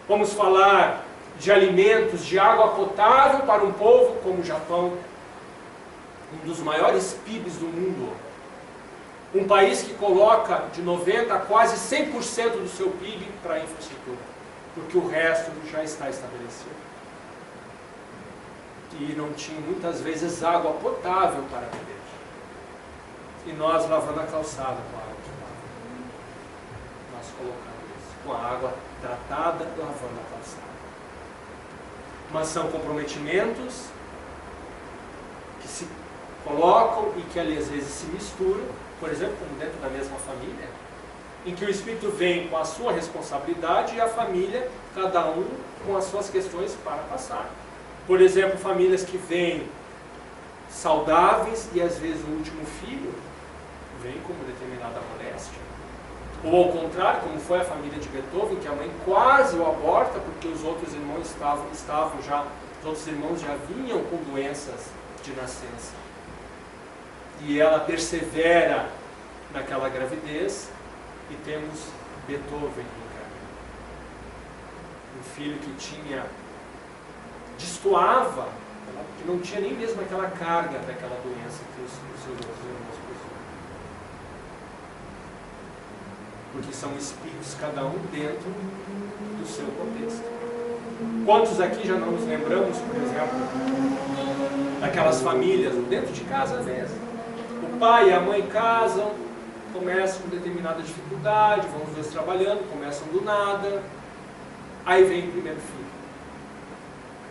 Speaker 2: Vamos falar de alimentos, de água potável para um povo como o Japão, um dos maiores PIBs do mundo. Um país que coloca de 90% a quase 100% do seu PIB para a infraestrutura, porque o resto já está estabelecido. E não tinha muitas vezes água potável para beber. E nós lavando a calçada com a água potável. Nós colocamos isso, com a água tratada, lavando a calçada. Mas são comprometimentos que se colocam e que às vezes se misturam, por exemplo, como dentro da mesma família, em que o Espírito vem com a sua responsabilidade e a família, cada um com as suas questões para passar. Por exemplo, famílias que vêm saudáveis e às vezes o último filho vem com uma determinada moléstia. Ou ao contrário, como foi a família de Beethoven, que a mãe quase o aborta porque os outros irmãos os outros irmãos já vinham com doenças de nascença. E ela persevera naquela gravidez e temos Beethoven em caminho. Um filho que destoava, que não tinha nem mesmo aquela carga daquela doença que os seus outros irmãos possuem. Porque são espíritos, cada um dentro do seu contexto. Quantos aqui já não nos lembramos, por exemplo, daquelas famílias, dentro de casa às vezes? O pai e a mãe casam, começam com determinada dificuldade, vão os dois trabalhando, começam do nada, aí vem o primeiro filho.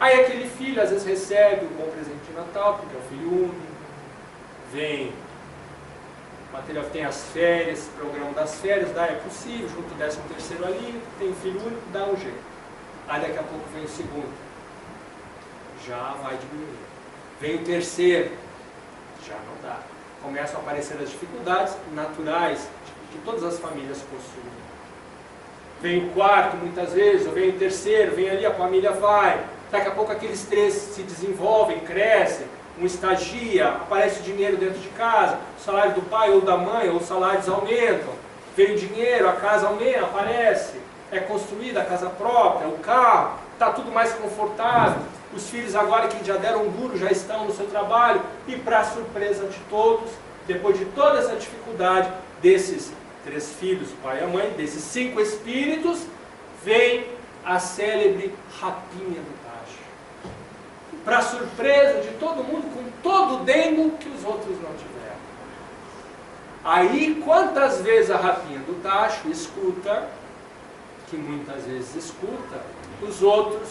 Speaker 2: Aí aquele filho às vezes recebe um bom presente de Natal, porque é o filho único, vem, material, tem as férias, programa das férias, é possível, junto o 13º ali, tem um filho único, dá um jeito. Aí daqui a pouco vem o segundo, já vai diminuir. Vem o terceiro, já não dá. Começam a aparecer as dificuldades naturais que todas as famílias possuem. Vem o quarto muitas vezes, ou vem o terceiro, vem ali, a família vai. Daqui a pouco aqueles 3 se desenvolvem, crescem, um estagia, aparece o dinheiro dentro de casa, o salário do pai ou da mãe, ou os salários aumentam. Vem o dinheiro, a casa aumenta, aparece, é construída a casa própria, o carro, está tudo mais confortável. Os filhos agora que já deram um duro, já estão no seu trabalho, e para surpresa de todos, depois de toda essa dificuldade, desses 3 filhos, o pai e a mãe, desses 5 espíritos, vem a célebre rapinha do tacho. para surpresa de todo mundo, com todo o dengo que os outros não tiveram. Aí, quantas vezes a rapinha do tacho escuta, que muitas vezes escuta, os outros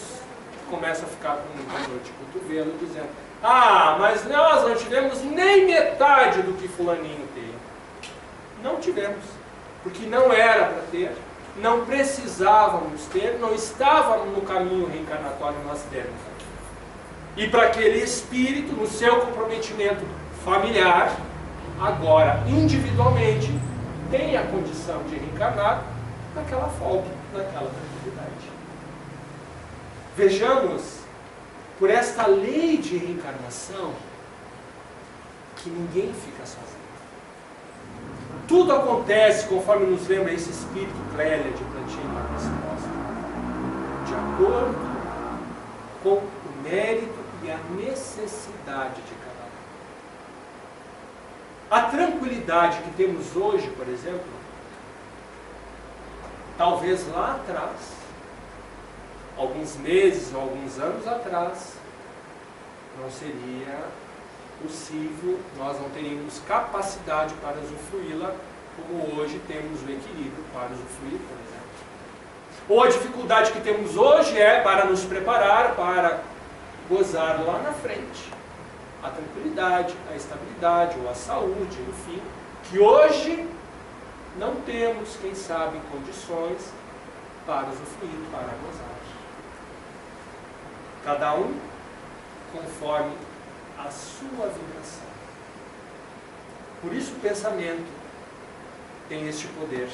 Speaker 2: começam a ficar com muita dor de cotovelo, dizendo: ah, mas nós não tivemos nem metade do que fulaninho tem. Não tivemos, porque não era para ter, não precisávamos ter, não estávamos no caminho reencarnatório nós termos. E para aquele espírito, no seu comprometimento familiar, agora, individualmente, tem a condição de reencarnar naquela folga, naquela tranquilidade. Vejamos, por esta lei de reencarnação, que ninguém fica sozinho. Tudo acontece, conforme nos lembra esse espírito Clélia de Plantinha na resposta, de acordo com o mérito e a necessidade de cada um. A tranquilidade que temos hoje, por exemplo, talvez lá atrás, alguns meses ou alguns anos atrás, não seria possível, nós não teríamos capacidade para usufruí-la, como hoje temos o equilíbrio para usufruir, por exemplo. Ou a dificuldade que temos hoje é para nos preparar para gozar lá na frente a tranquilidade, a estabilidade ou a saúde, enfim, que hoje não temos, quem sabe, condições para usufruir, para gozar. Cada um conforme a sua vibração. Por isso o pensamento tem este poder.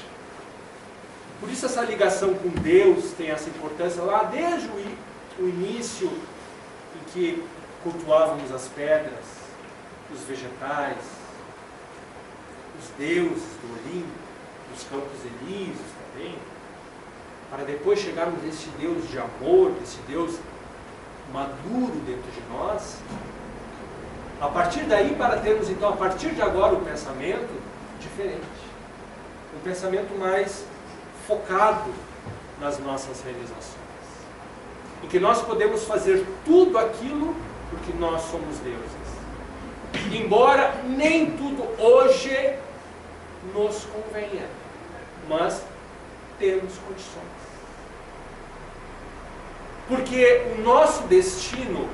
Speaker 2: Por isso essa ligação com Deus tem essa importância lá desde o início em que cultuávamos as pedras, os vegetais, os deuses do Olimpo, os campos elíseos também, para depois chegarmos a esse Deus de amor, esse Deus maduro dentro de nós. A partir daí, para termos então, a partir de agora, o pensamento diferente. Um pensamento mais focado nas nossas realizações. Em que nós podemos fazer tudo aquilo porque nós somos deuses. Embora nem tudo hoje nos convenha, mas temos condições. Porque o nosso destino,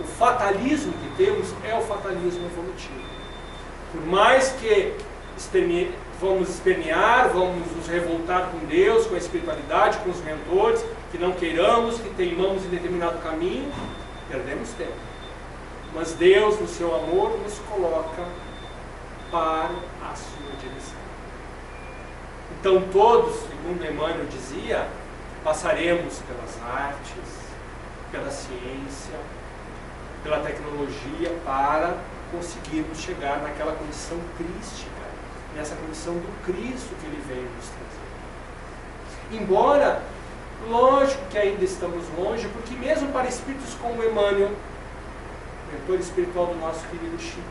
Speaker 2: o fatalismo que temos, é o fatalismo evolutivo. Por mais que vamos espernear, vamos nos revoltar com Deus, com a espiritualidade, com os mentores, que não queiramos, que teimamos em determinado caminho, perdemos tempo. Mas Deus, no seu amor, nos coloca para a sua direção. Então todos, segundo Emmanuel dizia, passaremos pelas artes, pela ciência, pela tecnologia, para conseguirmos chegar naquela condição crística, nessa condição do Cristo que Ele veio nos trazer. Embora, lógico que ainda estamos longe, porque mesmo para espíritos como Emmanuel, mentor espiritual do nosso querido Chico,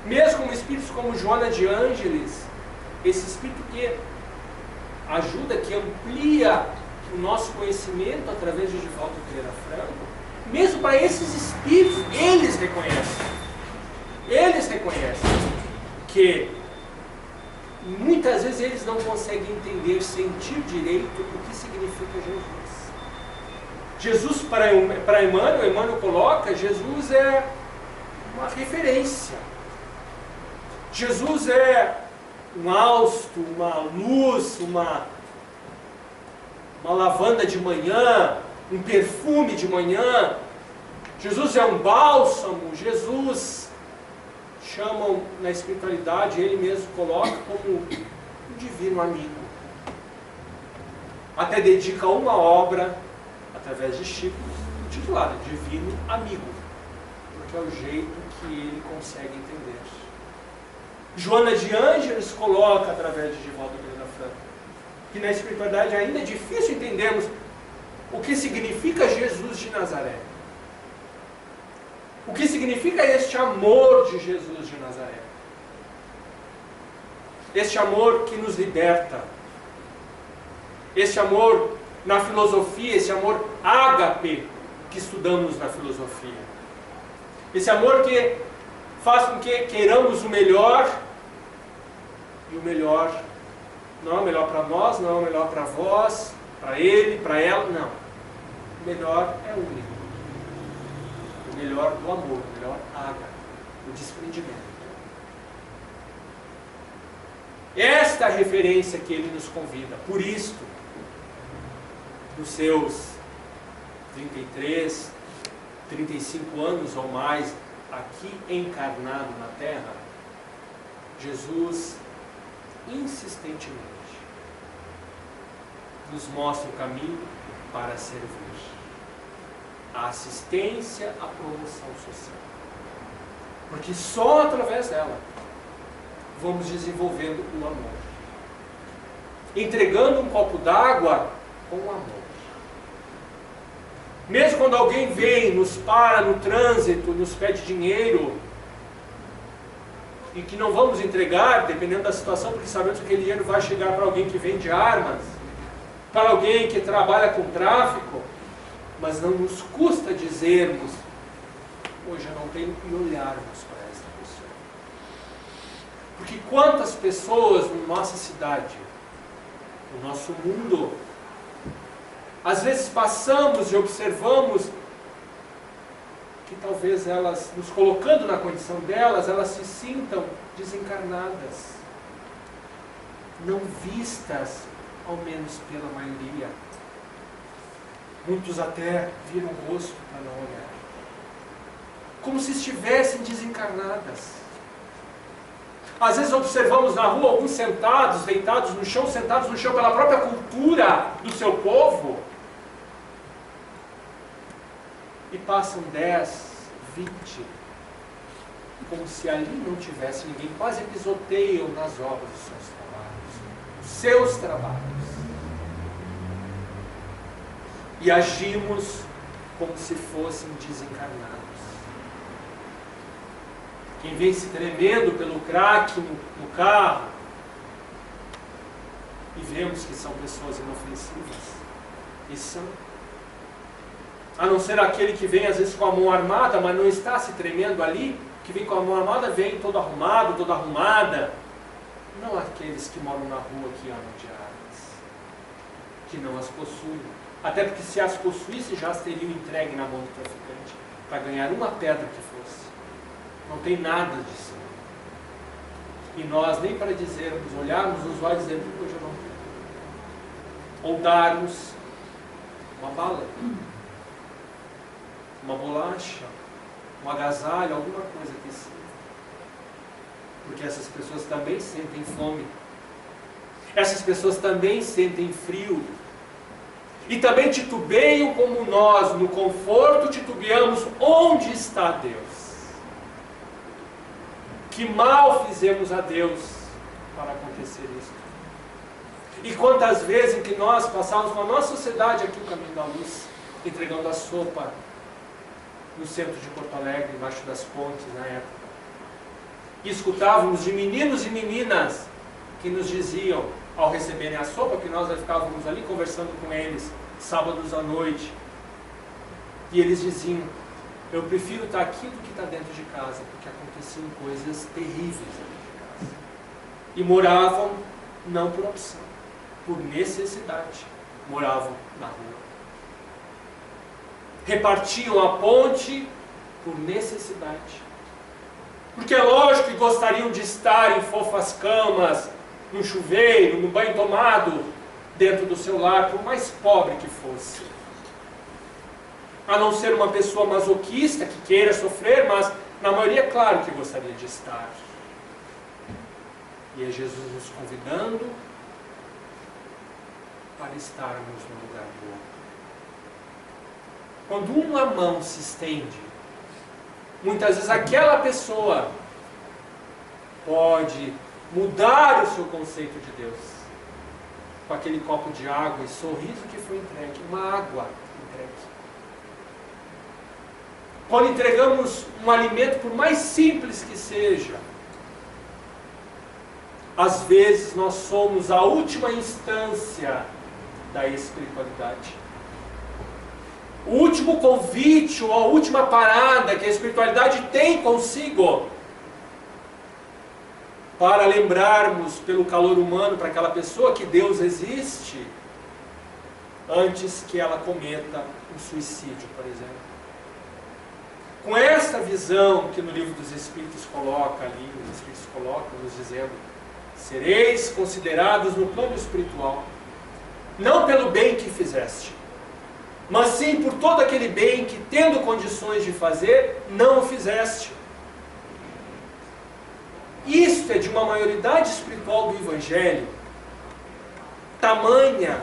Speaker 2: mesmo como espíritos como Joana de Ângeles, esse espírito que ajuda, que amplia o nosso conhecimento através de Divaldo Pereira Franco, mesmo para esses espíritos, eles reconhecem que muitas vezes eles não conseguem entender, sentir direito o que significa Jesus. Jesus, para Emmanuel coloca, Jesus é uma referência. Jesus é um hausto, uma luz, uma lavanda de manhã, um perfume de manhã. Jesus é um bálsamo. Jesus, chamam na espiritualidade, ele mesmo coloca como um divino amigo. Até dedica uma obra, através de Chico, titulada Divino Amigo, porque é o jeito que ele consegue entender. Joana de Ângeles coloca, através de Divaldo Pereira Franco, que na espiritualidade ainda é difícil entendermos o que significa Jesus de Nazaré. O que significa este amor de Jesus de Nazaré? Este amor que nos liberta. Este amor na filosofia, esse amor ágape que estudamos na filosofia. Esse amor que faz com que queiramos o melhor, e o melhor não é o melhor para nós, não é o melhor para vós, para ele, para ela, não. O melhor é único. O melhor do amor, o melhor ágape, o desprendimento. Esta é a referência que ele nos convida. Por isto, nos seus 33, 35 anos ou mais aqui encarnado na Terra, Jesus insistentemente nos mostra o caminho para servir. A assistência à promoção social. Porque só através dela vamos desenvolvendo o amor. Entregando um copo d'água com amor. Mesmo quando alguém vem, nos para no trânsito, nos pede dinheiro, e que não vamos entregar, dependendo da situação, porque sabemos que aquele dinheiro vai chegar para alguém que vende armas, para alguém que trabalha com tráfico, mas não nos custa dizermos, hoje eu não tenho, e olharmos para esta pessoa. Porque quantas pessoas na nossa cidade, no nosso mundo, às vezes passamos e observamos que talvez elas, nos colocando na condição delas, elas se sintam desencarnadas, não vistas, ao menos pela maioria. Muitos até viram o rosto para não olhar, como se estivessem desencarnadas. Às vezes observamos na rua alguns sentados, deitados no chão, sentados no chão pela própria cultura do seu povo, e passam 10, 20, como se ali não tivesse ninguém, quase pisoteiam nas obras dos seus trabalhos. Os seus trabalhos. E agimos como se fossem desencarnados. Quem vem se tremendo pelo crack no carro, e vemos que são pessoas inofensivas, e são. A não ser aquele que vem às vezes com a mão armada, mas não está se tremendo ali, que vem com a mão armada, vem todo arrumado, toda arrumada. Não aqueles que moram na rua que amam de armas, que não as possuem. Até porque se as possuísse, já as teriam entregue na mão do traficante, para ganhar uma pedra que fosse. Não tem nada disso. E nós nem para dizermos, olharmos nos olhos e dizermos, hoje eu não tenho. Ou darmos uma bala, uma bolacha, um agasalho, alguma coisa que seja. Porque essas pessoas também sentem fome. Essas pessoas também sentem frio. E também titubeiam como nós, no conforto, titubeamos onde está Deus. Que mal fizemos a Deus para acontecer isso. E quantas vezes em que nós passávamos com a nossa sociedade aqui o caminho da luz, entregando a sopa no centro de Porto Alegre, embaixo das pontes na época. E escutávamos de meninos e meninas que nos diziam, ao receberem a sopa, que nós ficávamos ali conversando com eles, sábados à noite. E eles diziam, eu prefiro estar aqui do que estar dentro de casa, porque aconteciam coisas terríveis dentro de casa. E moravam, não por opção, por necessidade, moravam na rua. Repartiam a ponte por necessidade. Porque é lógico que gostariam de estar em fofas camas, no chuveiro, no banho tomado, dentro do seu lar, por mais pobre que fosse. A não ser uma pessoa masoquista que queira sofrer, mas na maioria, claro que gostaria de estar. E é Jesus nos convidando para estarmos no lugar do outro. Quando uma mão se estende, muitas vezes aquela pessoa pode mudar o seu conceito de Deus. Com aquele copo de água e sorriso que foi entregue, uma água entregue. Quando entregamos um alimento, por mais simples que seja, às vezes nós somos a última instância da espiritualidade. O último convite, ou a última parada que a espiritualidade tem consigo, para lembrarmos pelo calor humano para aquela pessoa que Deus existe, antes que ela cometa um suicídio, por exemplo. Com esta visão que no livro dos Espíritos coloca ali, os Espíritos colocam nos dizendo: sereis considerados no plano espiritual, não pelo bem que fizeste, mas sim por todo aquele bem que, tendo condições de fazer, não o fizeste. Isto é de uma maioridade espiritual do Evangelho, tamanha,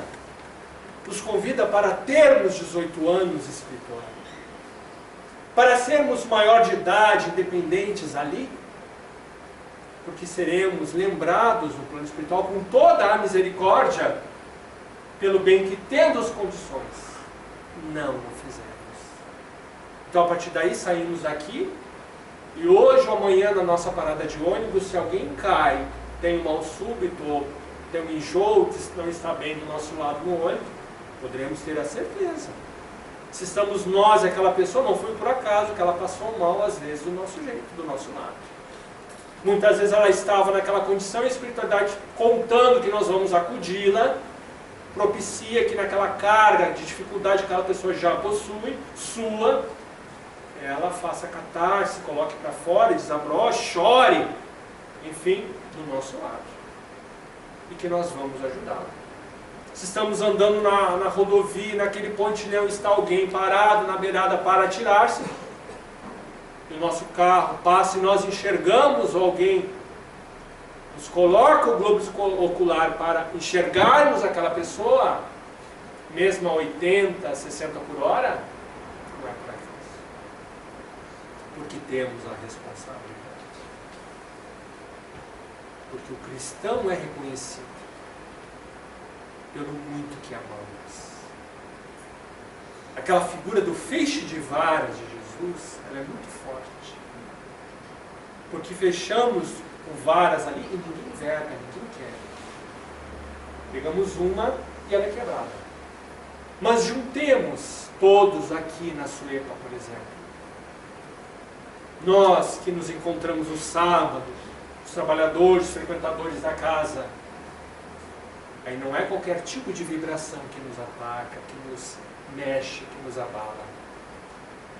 Speaker 2: nos convida para termos 18 anos espirituais, para sermos maior de idade, independentes ali, porque seremos lembrados no plano espiritual com toda a misericórdia, pelo bem que, tendo as condições, não o fizemos. Então, a partir daí, saímos daqui, e hoje ou amanhã, na nossa parada de ônibus, se alguém cai, tem um mal súbito, ou tem um enjoo, que não está bem do nosso lado no ônibus, poderemos ter a certeza. Se estamos nós e aquela pessoa, não foi por acaso que ela passou mal, às vezes, do nosso jeito, do nosso lado. Muitas vezes ela estava naquela condição e a espiritualidade, contando que nós vamos acudi-la, propicia que naquela carga de dificuldade que aquela pessoa já possui, ela faça catarse, coloque para fora, desabroche, chore, enfim, do nosso lado. E que nós vamos ajudá-la. Se estamos andando na rodovia, naquele pontilhão, está alguém parado na beirada para atirar-se, e o nosso carro passa e nós enxergamos alguém, nos coloca o globo ocular para enxergarmos aquela pessoa, mesmo a 80, 60 por hora, não é por acaso. Porque temos a responsabilidade. Porque o cristão é reconhecido pelo muito que amamos. Aquela figura do feixe de varas de Jesus, ela é muito forte. Porque fechamos com varas ali e ninguém verga, ninguém quer. Pegamos uma e ela é quebrada. Mas juntemos todos aqui na Suepa, por exemplo. Nós que nos encontramos no sábado, os trabalhadores, os frequentadores da casa, aí não é qualquer tipo de vibração que nos ataca, que nos mexe, que nos abala.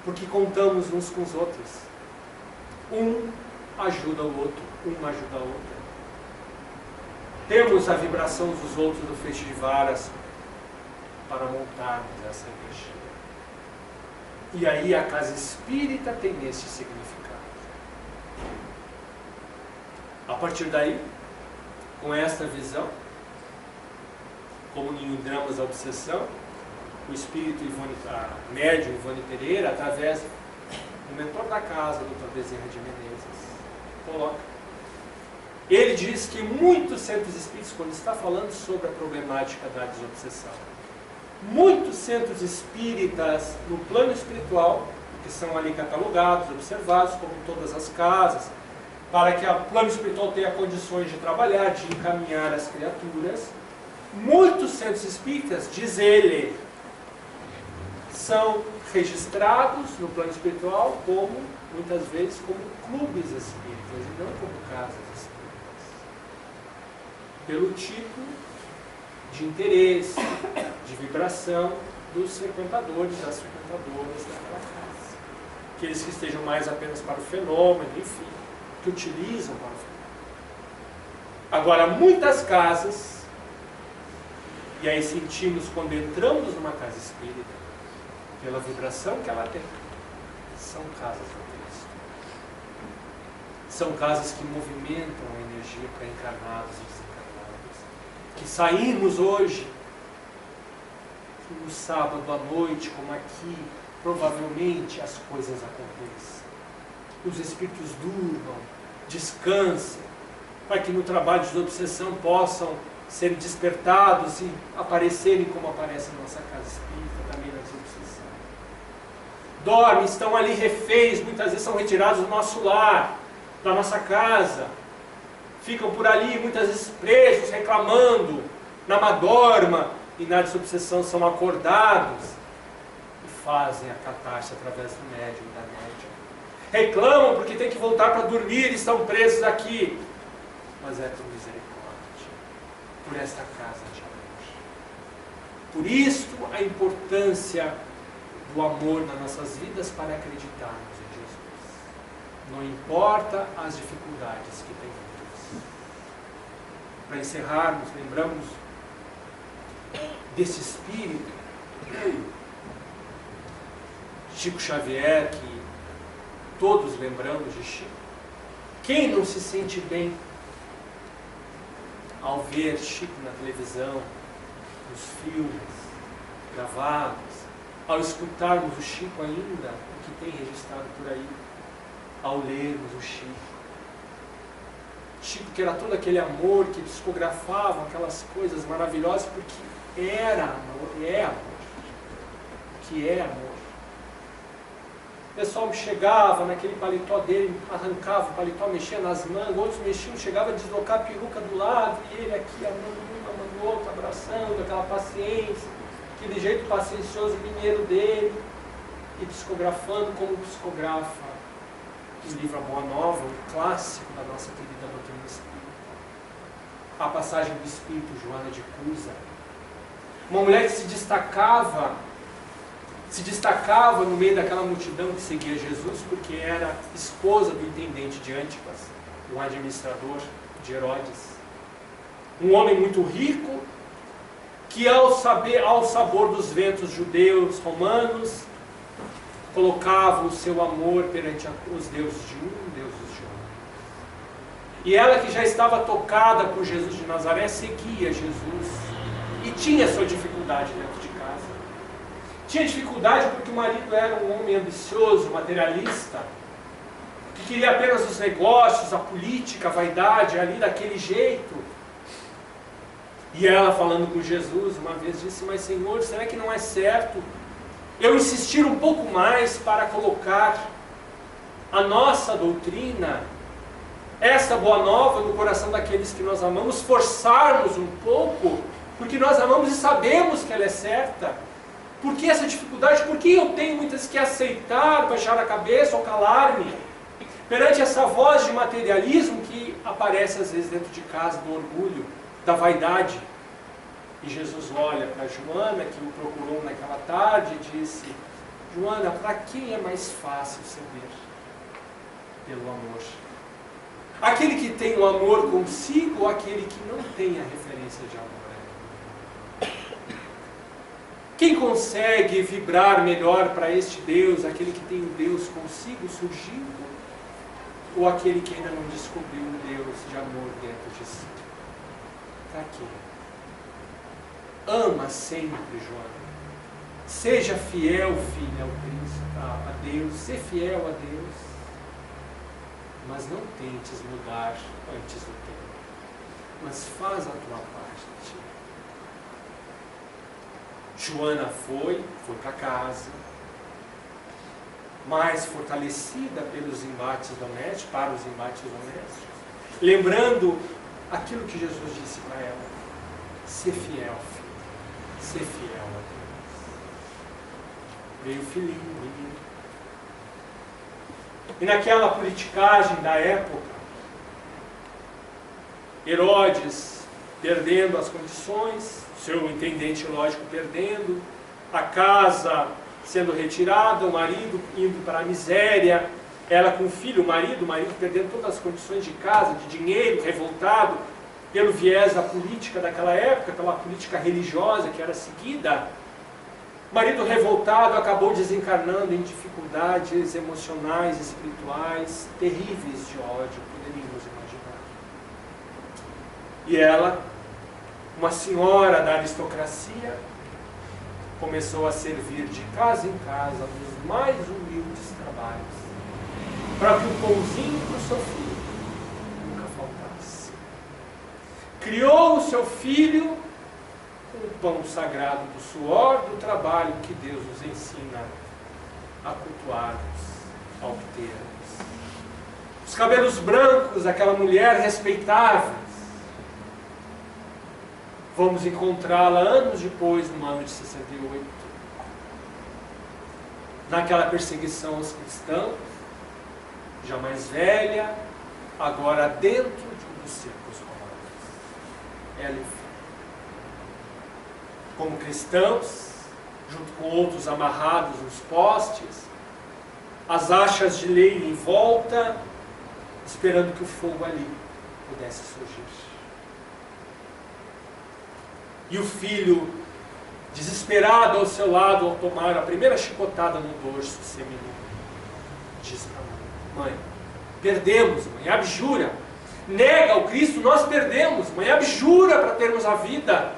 Speaker 2: Porque contamos uns com os outros. Um ajuda o outro, um ajuda o outro. Temos a vibração dos outros do feixe de varas para montarmos essa energia. E aí a casa espírita tem esse significado. A partir daí, com esta visão, como em Dramas da Obsessão, o espírito a médium Ivone Pereira, através do mentor da casa, Dr. Bezerra de Menezes, coloca. Ele diz que muitos centros espíritas, quando está falando sobre a problemática da desobsessão, muitos centros espíritas no plano espiritual, que são ali catalogados, observados, como todas as casas, para que o plano espiritual tenha condições de trabalhar, de encaminhar as criaturas, muitos centros espíritas, diz ele, são registrados no plano espiritual como, muitas vezes, como clubes espíritas e não como casas espíritas. Pelo tipo de interesse, de vibração dos frequentadores, das frequentadoras daquela casa. Aqueles que estejam mais apenas para o fenômeno, enfim, que utilizam para o fenômeno. Agora, muitas casas, e aí sentimos quando entramos numa casa espírita, pela vibração que ela tem, são casas do Cristo. São casas que movimentam a energia para encarnados e desencarnados. Que saímos hoje, no sábado à noite, como aqui, provavelmente as coisas aconteçam. Os espíritos durmam, descansem, para que no trabalho de obsessão possam ser despertados e aparecerem como aparece na nossa casa espírita, também na desobsessão. Dormem, estão ali reféns, muitas vezes são retirados do nosso lar, da nossa casa, ficam por ali muitas vezes presos, reclamando, na madorma, e na desobsessão são acordados e fazem a catarse através do médium e da médium. Reclamam porque tem que voltar para dormir e estão presos aqui. Mas é por misericórdia, por esta casa de amor. Por isto a importância do amor nas nossas vidas para acreditarmos em Jesus. Não importa as dificuldades que tenhamos. Para encerrarmos, lembramos desse espírito Chico Xavier, que todos lembramos de Chico. Quem não se sente bem ao ver Chico na televisão, nos filmes gravados, ao escutarmos o Chico ainda, o que tem registrado por aí, ao lermos o Chico? Chico, que era todo aquele amor, que psicografava aquelas coisas maravilhosas, porque era amor, é amor. Que é amor. O pessoal chegava naquele paletó dele, arrancava o paletó, mexia nas mangas, outros mexiam, chegava a deslocar a peruca do lado, e ele aqui, amando um, amando outro, abraçando, aquela paciência, aquele jeito paciencioso mineiro dele, e psicografando como psicografa o livro A Boa Nova, um clássico da nossa querida doutrina espírita. A passagem do espírito Joana de Cusa. Uma mulher que se destacava no meio daquela multidão que seguia Jesus, porque era esposa do intendente de Antipas, um administrador de Herodes. Um homem muito rico, que ao sabor dos ventos judeus, romanos, colocava o seu amor perante os deuses de um, deuses de outro. E ela, que já estava tocada por Jesus de Nazaré, seguia Jesus e tinha sua dificuldade dentro de casa. Tinha dificuldade porque o marido era um homem ambicioso, materialista, que queria apenas os negócios, a política, a vaidade, ali daquele jeito. E ela, falando com Jesus, uma vez disse: mas Senhor, será que não é certo eu insistir um pouco mais para colocar a nossa doutrina, esta boa nova, no coração daqueles que nós amamos, forçarmos um pouco, porque nós amamos e sabemos que ela é certa? Por que essa dificuldade? Por que eu tenho muitas que aceitar, baixar a cabeça ou calar-me perante essa voz de materialismo que aparece às vezes dentro de casa, do orgulho, da vaidade? E Jesus olha para Joana, que o procurou naquela tarde, e disse: Joana, para quem é mais fácil ceder? Pelo amor. Aquele que tem o amor consigo ou aquele que não tem a referência de amor? Quem consegue vibrar melhor para este Deus, aquele que tem o Deus consigo surgindo, ou aquele que ainda não descobriu um Deus de amor dentro de si? Para quê? Ama sempre, Joana. Seja fiel, filha, ao Cristo, a Deus. Ser fiel a Deus. Mas não tentes mudar antes do tempo. Mas faz a tua parte. Joana foi para casa, mais fortalecida pelos embates domésticos, para os embates domésticos, lembrando aquilo que Jesus disse para ela: ser fiel, filho. Ser fiel a Deus. Veio o filhinho, o menino. E naquela politicagem da época, Herodes perdendo as condições, seu intendente, lógico, perdendo, a casa sendo retirada, o marido indo para a miséria, ela com o filho, o marido perdendo todas as condições de casa, de dinheiro, revoltado pelo viés da política daquela época, pela política religiosa que era seguida. O marido revoltado acabou desencarnando em dificuldades emocionais, espirituais, terríveis de ódio, poderíamos imaginar. E ela, uma senhora da aristocracia, começou a servir de casa em casa nos mais humildes trabalhos, para que o pãozinho para o seu filho nunca faltasse. Criou o seu filho com o pão sagrado do suor, do trabalho que Deus nos ensina a cultuarmos, a obtermos. Os cabelos brancos daquela mulher respeitável, Vamos encontrá-la anos depois, no ano de 68, naquela perseguição aos cristãos, já mais velha, agora dentro de um dos círculos romanos. Ela e o filho. Como cristãos, junto com outros amarrados nos postes, as achas de leite em volta, esperando que o fogo ali pudesse surgir. E o filho, desesperado ao seu lado, ao tomar a primeira chicotada no dorso seminu, diz para a mãe: perdemos, mãe, abjura. Nega o Cristo, nós perdemos, mãe, abjura para termos a vida.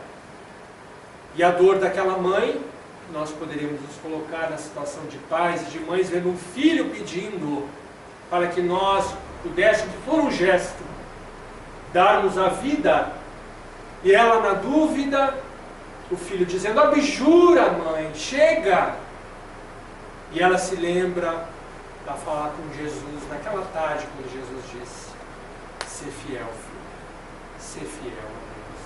Speaker 2: E a dor daquela mãe, nós poderíamos nos colocar na situação de pais e de mães, vendo um filho pedindo para que nós pudéssemos, por um gesto, darmos a vida, e ela na dúvida, o filho dizendo: abjura, mãe, chega. E ela se lembra para falar com Jesus naquela tarde, quando Jesus disse: ser fiel, filho, ser fiel a Deus.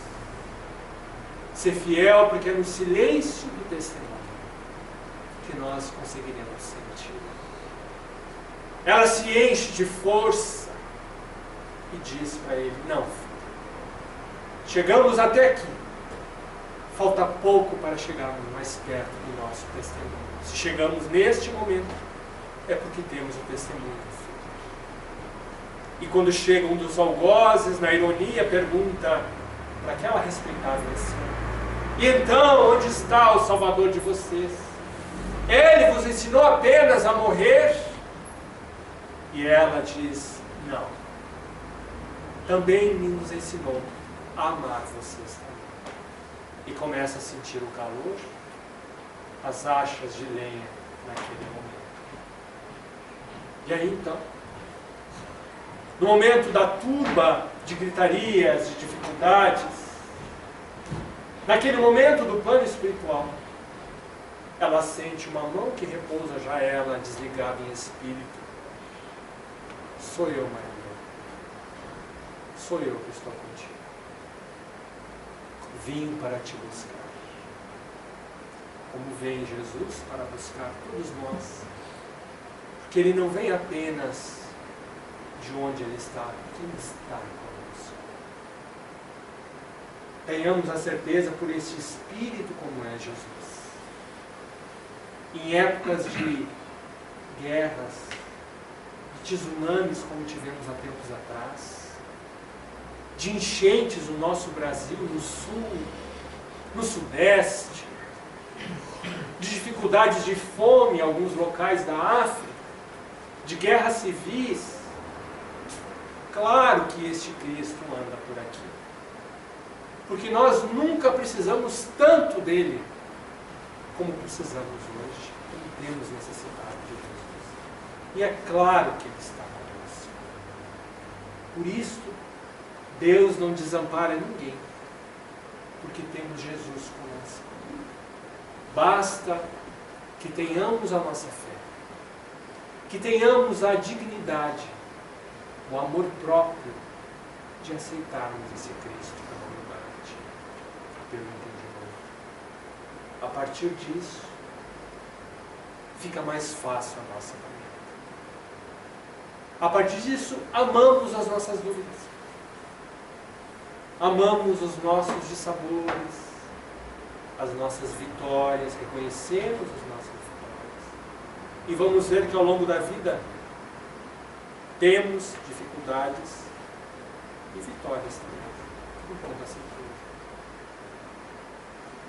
Speaker 2: Ser fiel, porque é no silêncio do testemunho que nós conseguiremos sentir. Ela se enche de força e diz para ele: não, filho, chegamos até aqui, falta pouco para chegarmos mais perto do nosso testemunho. Se chegamos neste momento, é porque temos o testemunho do Filho. E quando chega um dos algozes, na ironia, pergunta para aquela respeitável anciã: e então, onde está o Salvador de vocês? Ele vos ensinou apenas a morrer? E ela diz: não. Também nos ensinou a amar vocês também. E começa a sentir o calor, as achas de lenha naquele momento. E aí então, no momento da turba de gritarias, de dificuldades, naquele momento do plano espiritual, ela sente uma mão que repousa já ela desligada em espírito. Sou eu, Maria. Sou eu que estou contigo. Vim para te buscar. Como vem Jesus para buscar todos nós. Porque Ele não vem apenas de onde Ele está, porque Ele está conosco. Tenhamos a certeza por esse Espírito como é Jesus. Em épocas de guerras, de tsunamis como tivemos há tempos atrás, de enchentes no nosso Brasil, no sul, no sudeste, de dificuldades de fome em alguns locais da África, de guerras civis, claro que este Cristo anda por aqui. Porque nós nunca precisamos tanto dele como precisamos hoje, como temos necessidade de Jesus. E é claro que Ele está conosco. Por isso, Deus não desampara ninguém, porque temos Jesus conosco. Basta que tenhamos a nossa fé, que tenhamos a dignidade, o amor próprio de aceitarmos esse Cristo pela humildade, pelo entendimento. A partir disso, fica mais fácil a nossa caminhada. A partir disso, amamos as nossas dúvidas. Amamos os nossos dissabores, as nossas vitórias, reconhecemos as nossas vitórias. E vamos ver que ao longo da vida temos dificuldades e vitórias também, com toda certeza.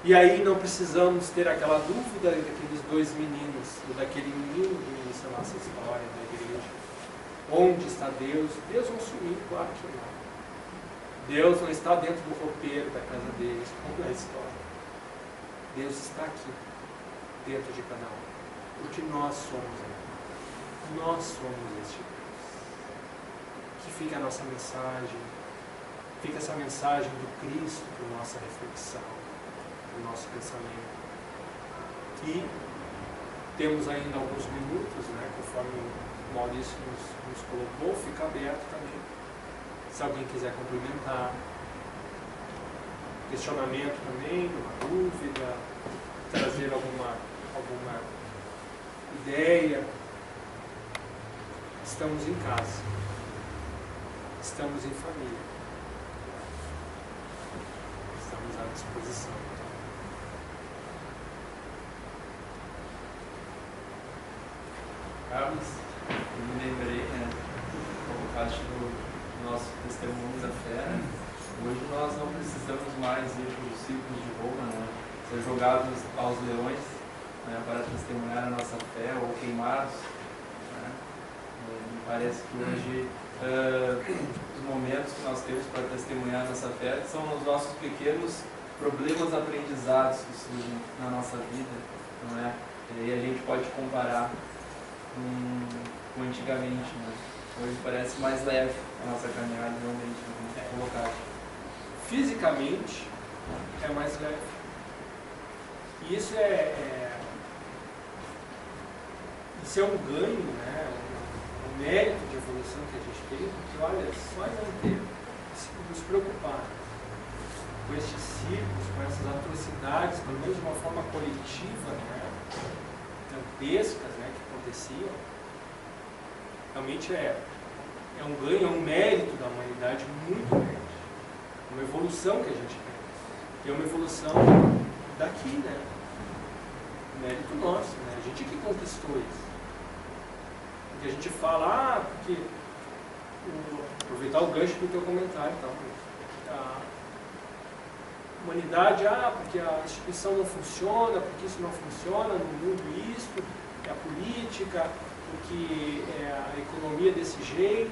Speaker 2: E aí não precisamos ter aquela dúvida daqueles dois meninos, ou daquele menino do início da nossa história da igreja. Onde está Deus? Deus não sumiu, claro que não. Deus não está dentro do roupeiro da casa deles, como é a história. Deus está aqui, dentro de cada um. Porque nós somos Ele. Nós somos este Deus. Que fica a nossa mensagem, fica essa mensagem do Cristo para a nossa reflexão, para o nosso pensamento. E temos ainda alguns minutos, né, conforme o Maurício nos colocou, fica aberto também. Se alguém quiser complementar, questionamento também, uma dúvida, trazer alguma ideia. Estamos em casa, estamos em família, estamos à disposição.
Speaker 1: Carlos, eu me lembrei, como parte do nosso testemunho da fé, hoje nós não precisamos mais ir para os círculos de Roma, ser jogados aos leões, para testemunhar a nossa fé ou queimados. Me parece que hoje os momentos que nós temos para testemunhar a nossa fé são os nossos pequenos problemas aprendizados que surgem na nossa vida, não é? E aí a gente pode comparar com antigamente, Hoje parece mais leve a nossa caminhada, realmente, colocar.
Speaker 2: Fisicamente é mais leve. E isso isso é um ganho, um mérito de evolução que a gente tem, porque olha, só não ter nos preocupar com estes círculos, com essas atrocidades, pelo menos de uma forma coletiva, dantescas, que aconteciam, realmente é um ganho, é um mérito da humanidade muito grande. É uma evolução que a gente tem. E é uma evolução daqui, mérito nosso, a gente que conquistou isso. Porque a gente fala, porque aproveitar o gancho do teu comentário, a humanidade, porque a instituição não funciona, porque isso não funciona no mundo, isto, é a política, porque é a economia desse jeito,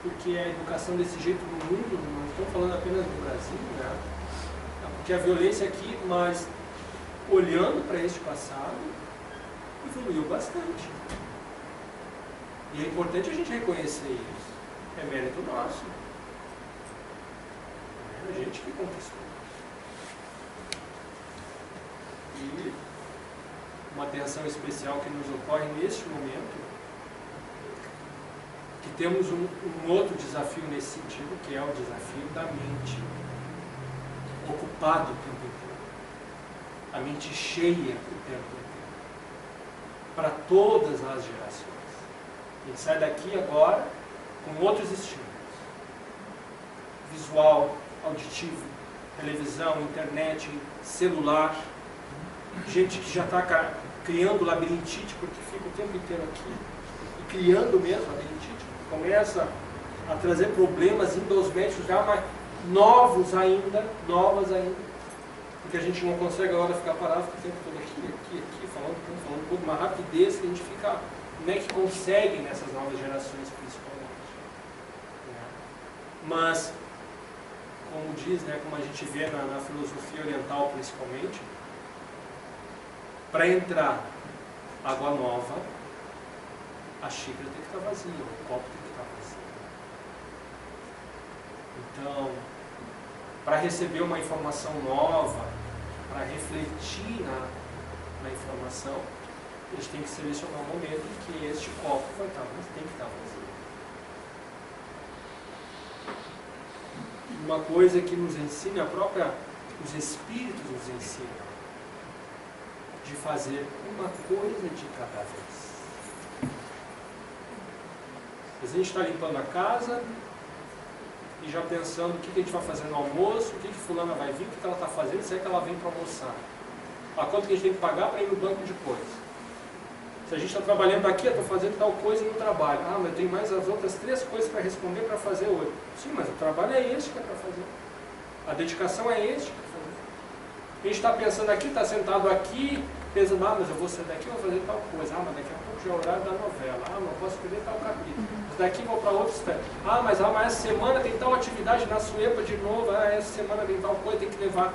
Speaker 2: porque é a educação desse jeito no mundo, não estamos falando apenas do Brasil, porque a violência aqui, mas olhando para este passado, evoluiu bastante. E é importante a gente reconhecer isso. É mérito nosso. É a gente que conquistou. E uma atenção especial que nos ocorre neste momento, que temos um outro desafio nesse sentido, que é o desafio da mente, ocupada o tempo inteiro, a mente cheia o tempo inteiro, para todas as gerações. A gente sai daqui agora com outros estímulos, visual, auditivo, televisão, internet, celular, gente que já está criando labirintite porque fica o tempo inteiro aqui, e criando mesmo labirintite, começa a trazer problemas endosméticos já mais novas ainda, porque a gente não consegue agora ficar parado o tempo todo aqui, falando com uma rapidez que a gente fica, como é que consegue nessas novas gerações principalmente. Mas, como diz, como a gente vê na filosofia oriental principalmente, para entrar água nova, a xícara tem que estar vazia, o copo tem que estar vazio. Então, para receber uma informação nova, para refletir na informação, a gente tem que selecionar um momento em que este copo vai estar, mas tem que estar vazio. Uma coisa que nos ensina, os espíritos nos ensinam, de fazer uma coisa de cada vez. Às vezes a gente está limpando a casa e já pensando o que a gente vai fazer no almoço, o que fulana vai vir, o que ela está fazendo, se é que ela vem para almoçar. A conta que a gente tem que pagar para ir no banco depois. Se a gente está trabalhando aqui, eu estou fazendo tal coisa no trabalho. Mas eu tenho mais as outras 3 coisas para responder, para fazer hoje. Sim, mas o trabalho é este que é para fazer. A dedicação é este que é para fazer. A gente está pensando aqui, está sentado aqui, pensando, mas eu vou sair daqui e vou fazer tal coisa. Mas daqui a pouco já é o horário da novela. Não posso perder tal capítulo. Mas daqui vou para outro instante. Mas essa semana tem tal atividade na Suepa de novo. Essa semana tem tal coisa, tem que levar.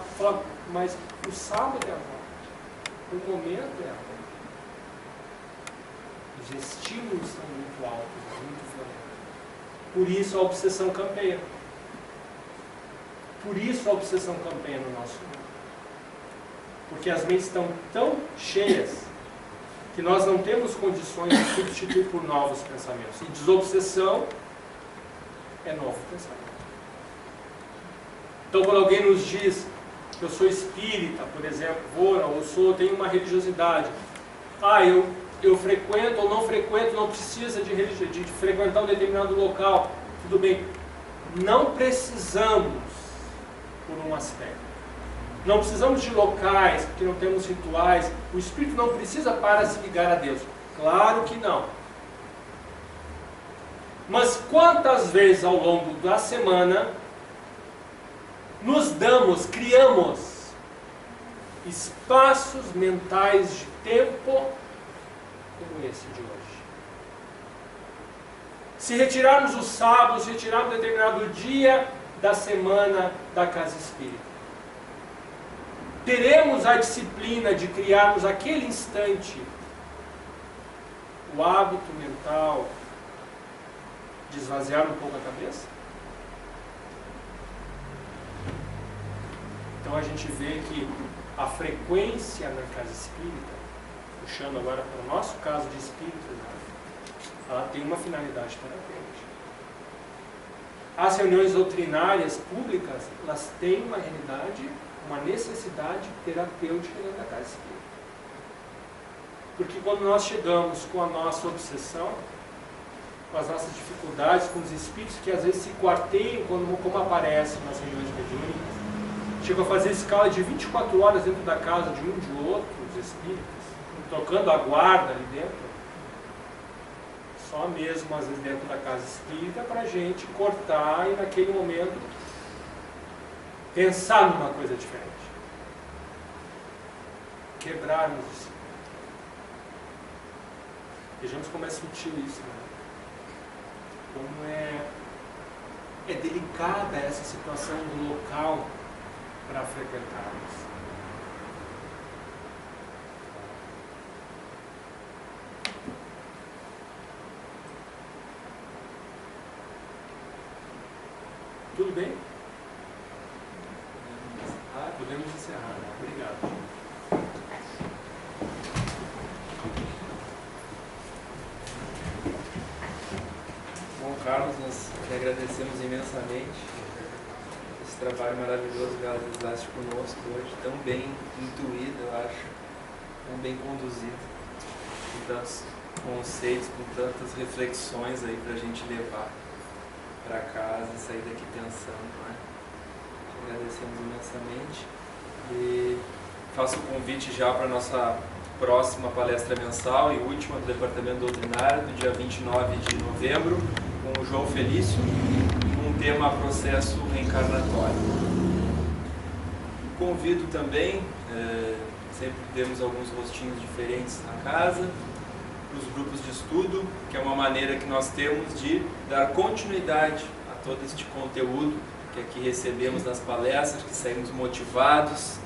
Speaker 2: Mas o sábado é agora. O momento é agora. Os estímulos são muito altos, muito violentos. Por isso a obsessão campeia. Por isso a obsessão campeia no nosso mundo. Porque as mentes estão tão cheias que nós não temos condições de substituir por novos pensamentos. E desobsessão é novo pensamento. Então quando alguém nos diz, Eu sou espírita, por exemplo, tenho uma religiosidade. Eu frequento ou não frequento, não precisa de frequentar um determinado local. Tudo bem. Não precisamos, por um aspecto. Não precisamos de locais, porque não temos rituais. O espírito não precisa para se ligar a Deus. Claro que não. Mas quantas vezes ao longo da semana criamos espaços mentais de tempo como esse de hoje? Se retirarmos os sábados, se retirarmos determinado dia da semana da casa espírita, teremos a disciplina de criarmos aquele instante o hábito mental de esvaziar um pouco a cabeça? Então a gente vê que a frequência na casa espírita, puxando agora para o nosso caso de espíritos, ela tem uma finalidade terapêutica. As reuniões doutrinárias públicas, elas têm uma realidade, uma necessidade terapêutica dentro da casa espírita. Porque quando nós chegamos com a nossa obsessão, com as nossas dificuldades, com os espíritos que às vezes se quarteiam, como aparece nas reuniões mediúnicas, chegam a fazer escala de 24 horas dentro da casa de um de outro, os espíritos, tocando a guarda ali dentro. Só mesmo, às vezes, dentro da casa espírita, para a gente cortar e, naquele momento, pensar numa coisa diferente. Quebrarmos isso. Vejamos como é sutil isso, né? Como é delicada essa situação do local para frequentarmos. Tudo bem? Podemos encerrar. Obrigado.
Speaker 1: Bom, Carlos, nós te agradecemos imensamente esse trabalho maravilhoso que realizaste conosco hoje, tão bem intuído, eu acho, tão bem conduzido, com tantos conceitos, com tantas reflexões aí para a gente levar para casa e sair daqui pensando, não é? Te agradecemos imensamente e faço o convite já para a nossa próxima palestra mensal e última do Departamento Doutrinário, do dia 29 de novembro, com o João Felício, com o tema processo reencarnatório. Convido também, sempre temos alguns rostinhos diferentes na casa, os grupos de estudo, que é uma maneira que nós temos de dar continuidade a todo este conteúdo que aqui recebemos nas palestras, que saímos motivados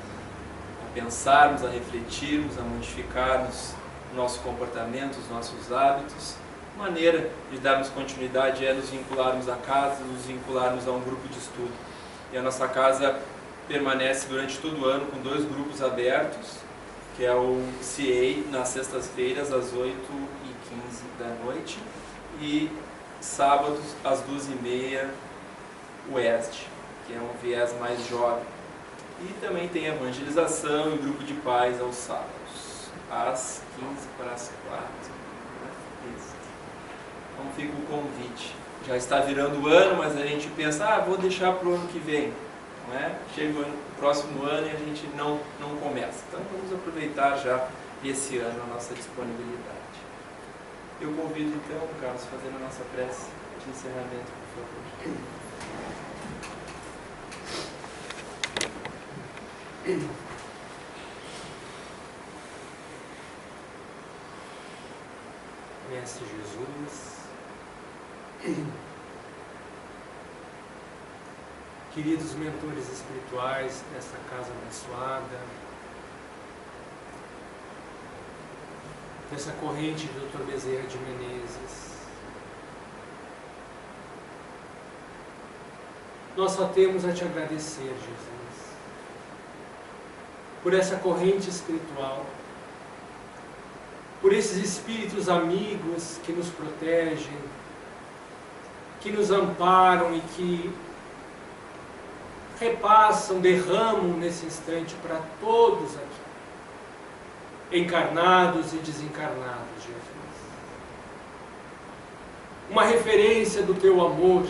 Speaker 1: a pensarmos, a refletirmos, a modificarmos o nosso comportamento, os nossos hábitos. A maneira de darmos continuidade é nos vincularmos à casa, nos vincularmos a um grupo de estudo. E a nossa casa permanece durante todo o ano com 2 grupos abertos, que é o CA nas sextas-feiras às 8h15 da noite e sábados às 12h30 o Oeste, que é um viés mais jovem. E também tem evangelização e grupo de paz aos sábados, às 15:45. Então fica o convite. Já está virando o ano, mas a gente pensa, vou deixar para o ano que vem. Não é? Chega o próximo ano e a gente não começa. Então vamos aproveitar já esse ano a nossa disponibilidade. Eu convido então, Carlos, fazendo a nossa prece de encerramento, por favor.
Speaker 2: Mestre Jesus, queridos mentores espirituais desta casa abençoada, dessa corrente do Dr. Bezerra de Menezes, nós só temos a te agradecer, Jesus, por essa corrente espiritual, por esses espíritos amigos que nos protegem, que nos amparam e que repassam, derramam nesse instante para todos aqui, encarnados e desencarnados, Jesus. Uma referência do teu amor,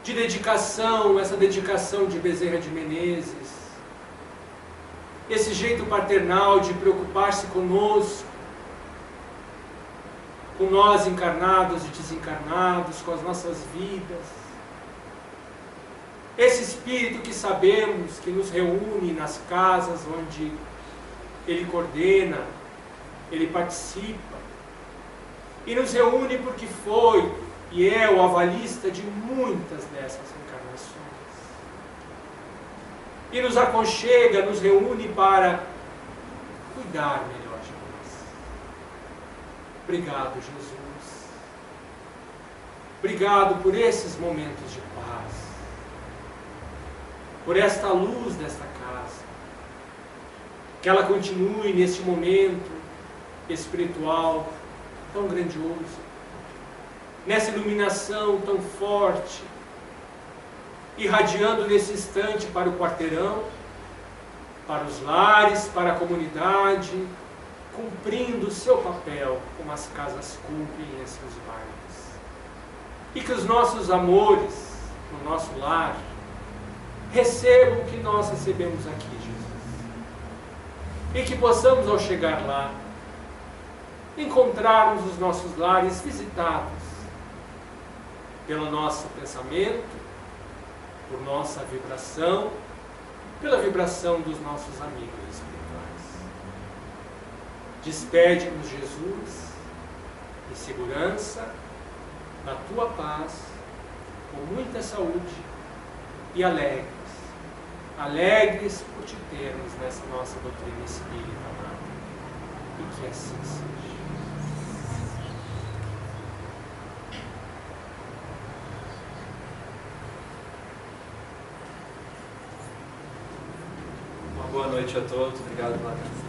Speaker 2: de dedicação, essa dedicação de Bezerra de Menezes, esse jeito paternal de preocupar-se conosco, com nós encarnados e desencarnados, com as nossas vidas. Esse Espírito que sabemos que nos reúne nas casas onde Ele coordena, Ele participa, e nos reúne porque foi e é o avalista de muitas dessas encarnações. E nos aconchega, nos reúne para cuidar melhor de nós. Obrigado, Jesus. Obrigado por esses momentos de paz, por esta luz desta casa, que ela continue neste momento espiritual tão grandioso, nessa iluminação tão forte, irradiando nesse instante para o quarteirão, para os lares, para a comunidade, cumprindo o seu papel como as casas cumprem em seus bairros. E que os nossos amores no nosso lar recebam o que nós recebemos aqui, Jesus. E que possamos, ao chegar lá, encontrarmos os nossos lares visitados pelo nosso pensamento, por nossa vibração, pela vibração dos nossos amigos espirituais. Despede-nos, Jesus, em segurança, na tua paz, com muita saúde e alegres por te termos nessa nossa doutrina espírita amada. E que assim seja.
Speaker 1: Boa noite a todos, obrigado pela atenção.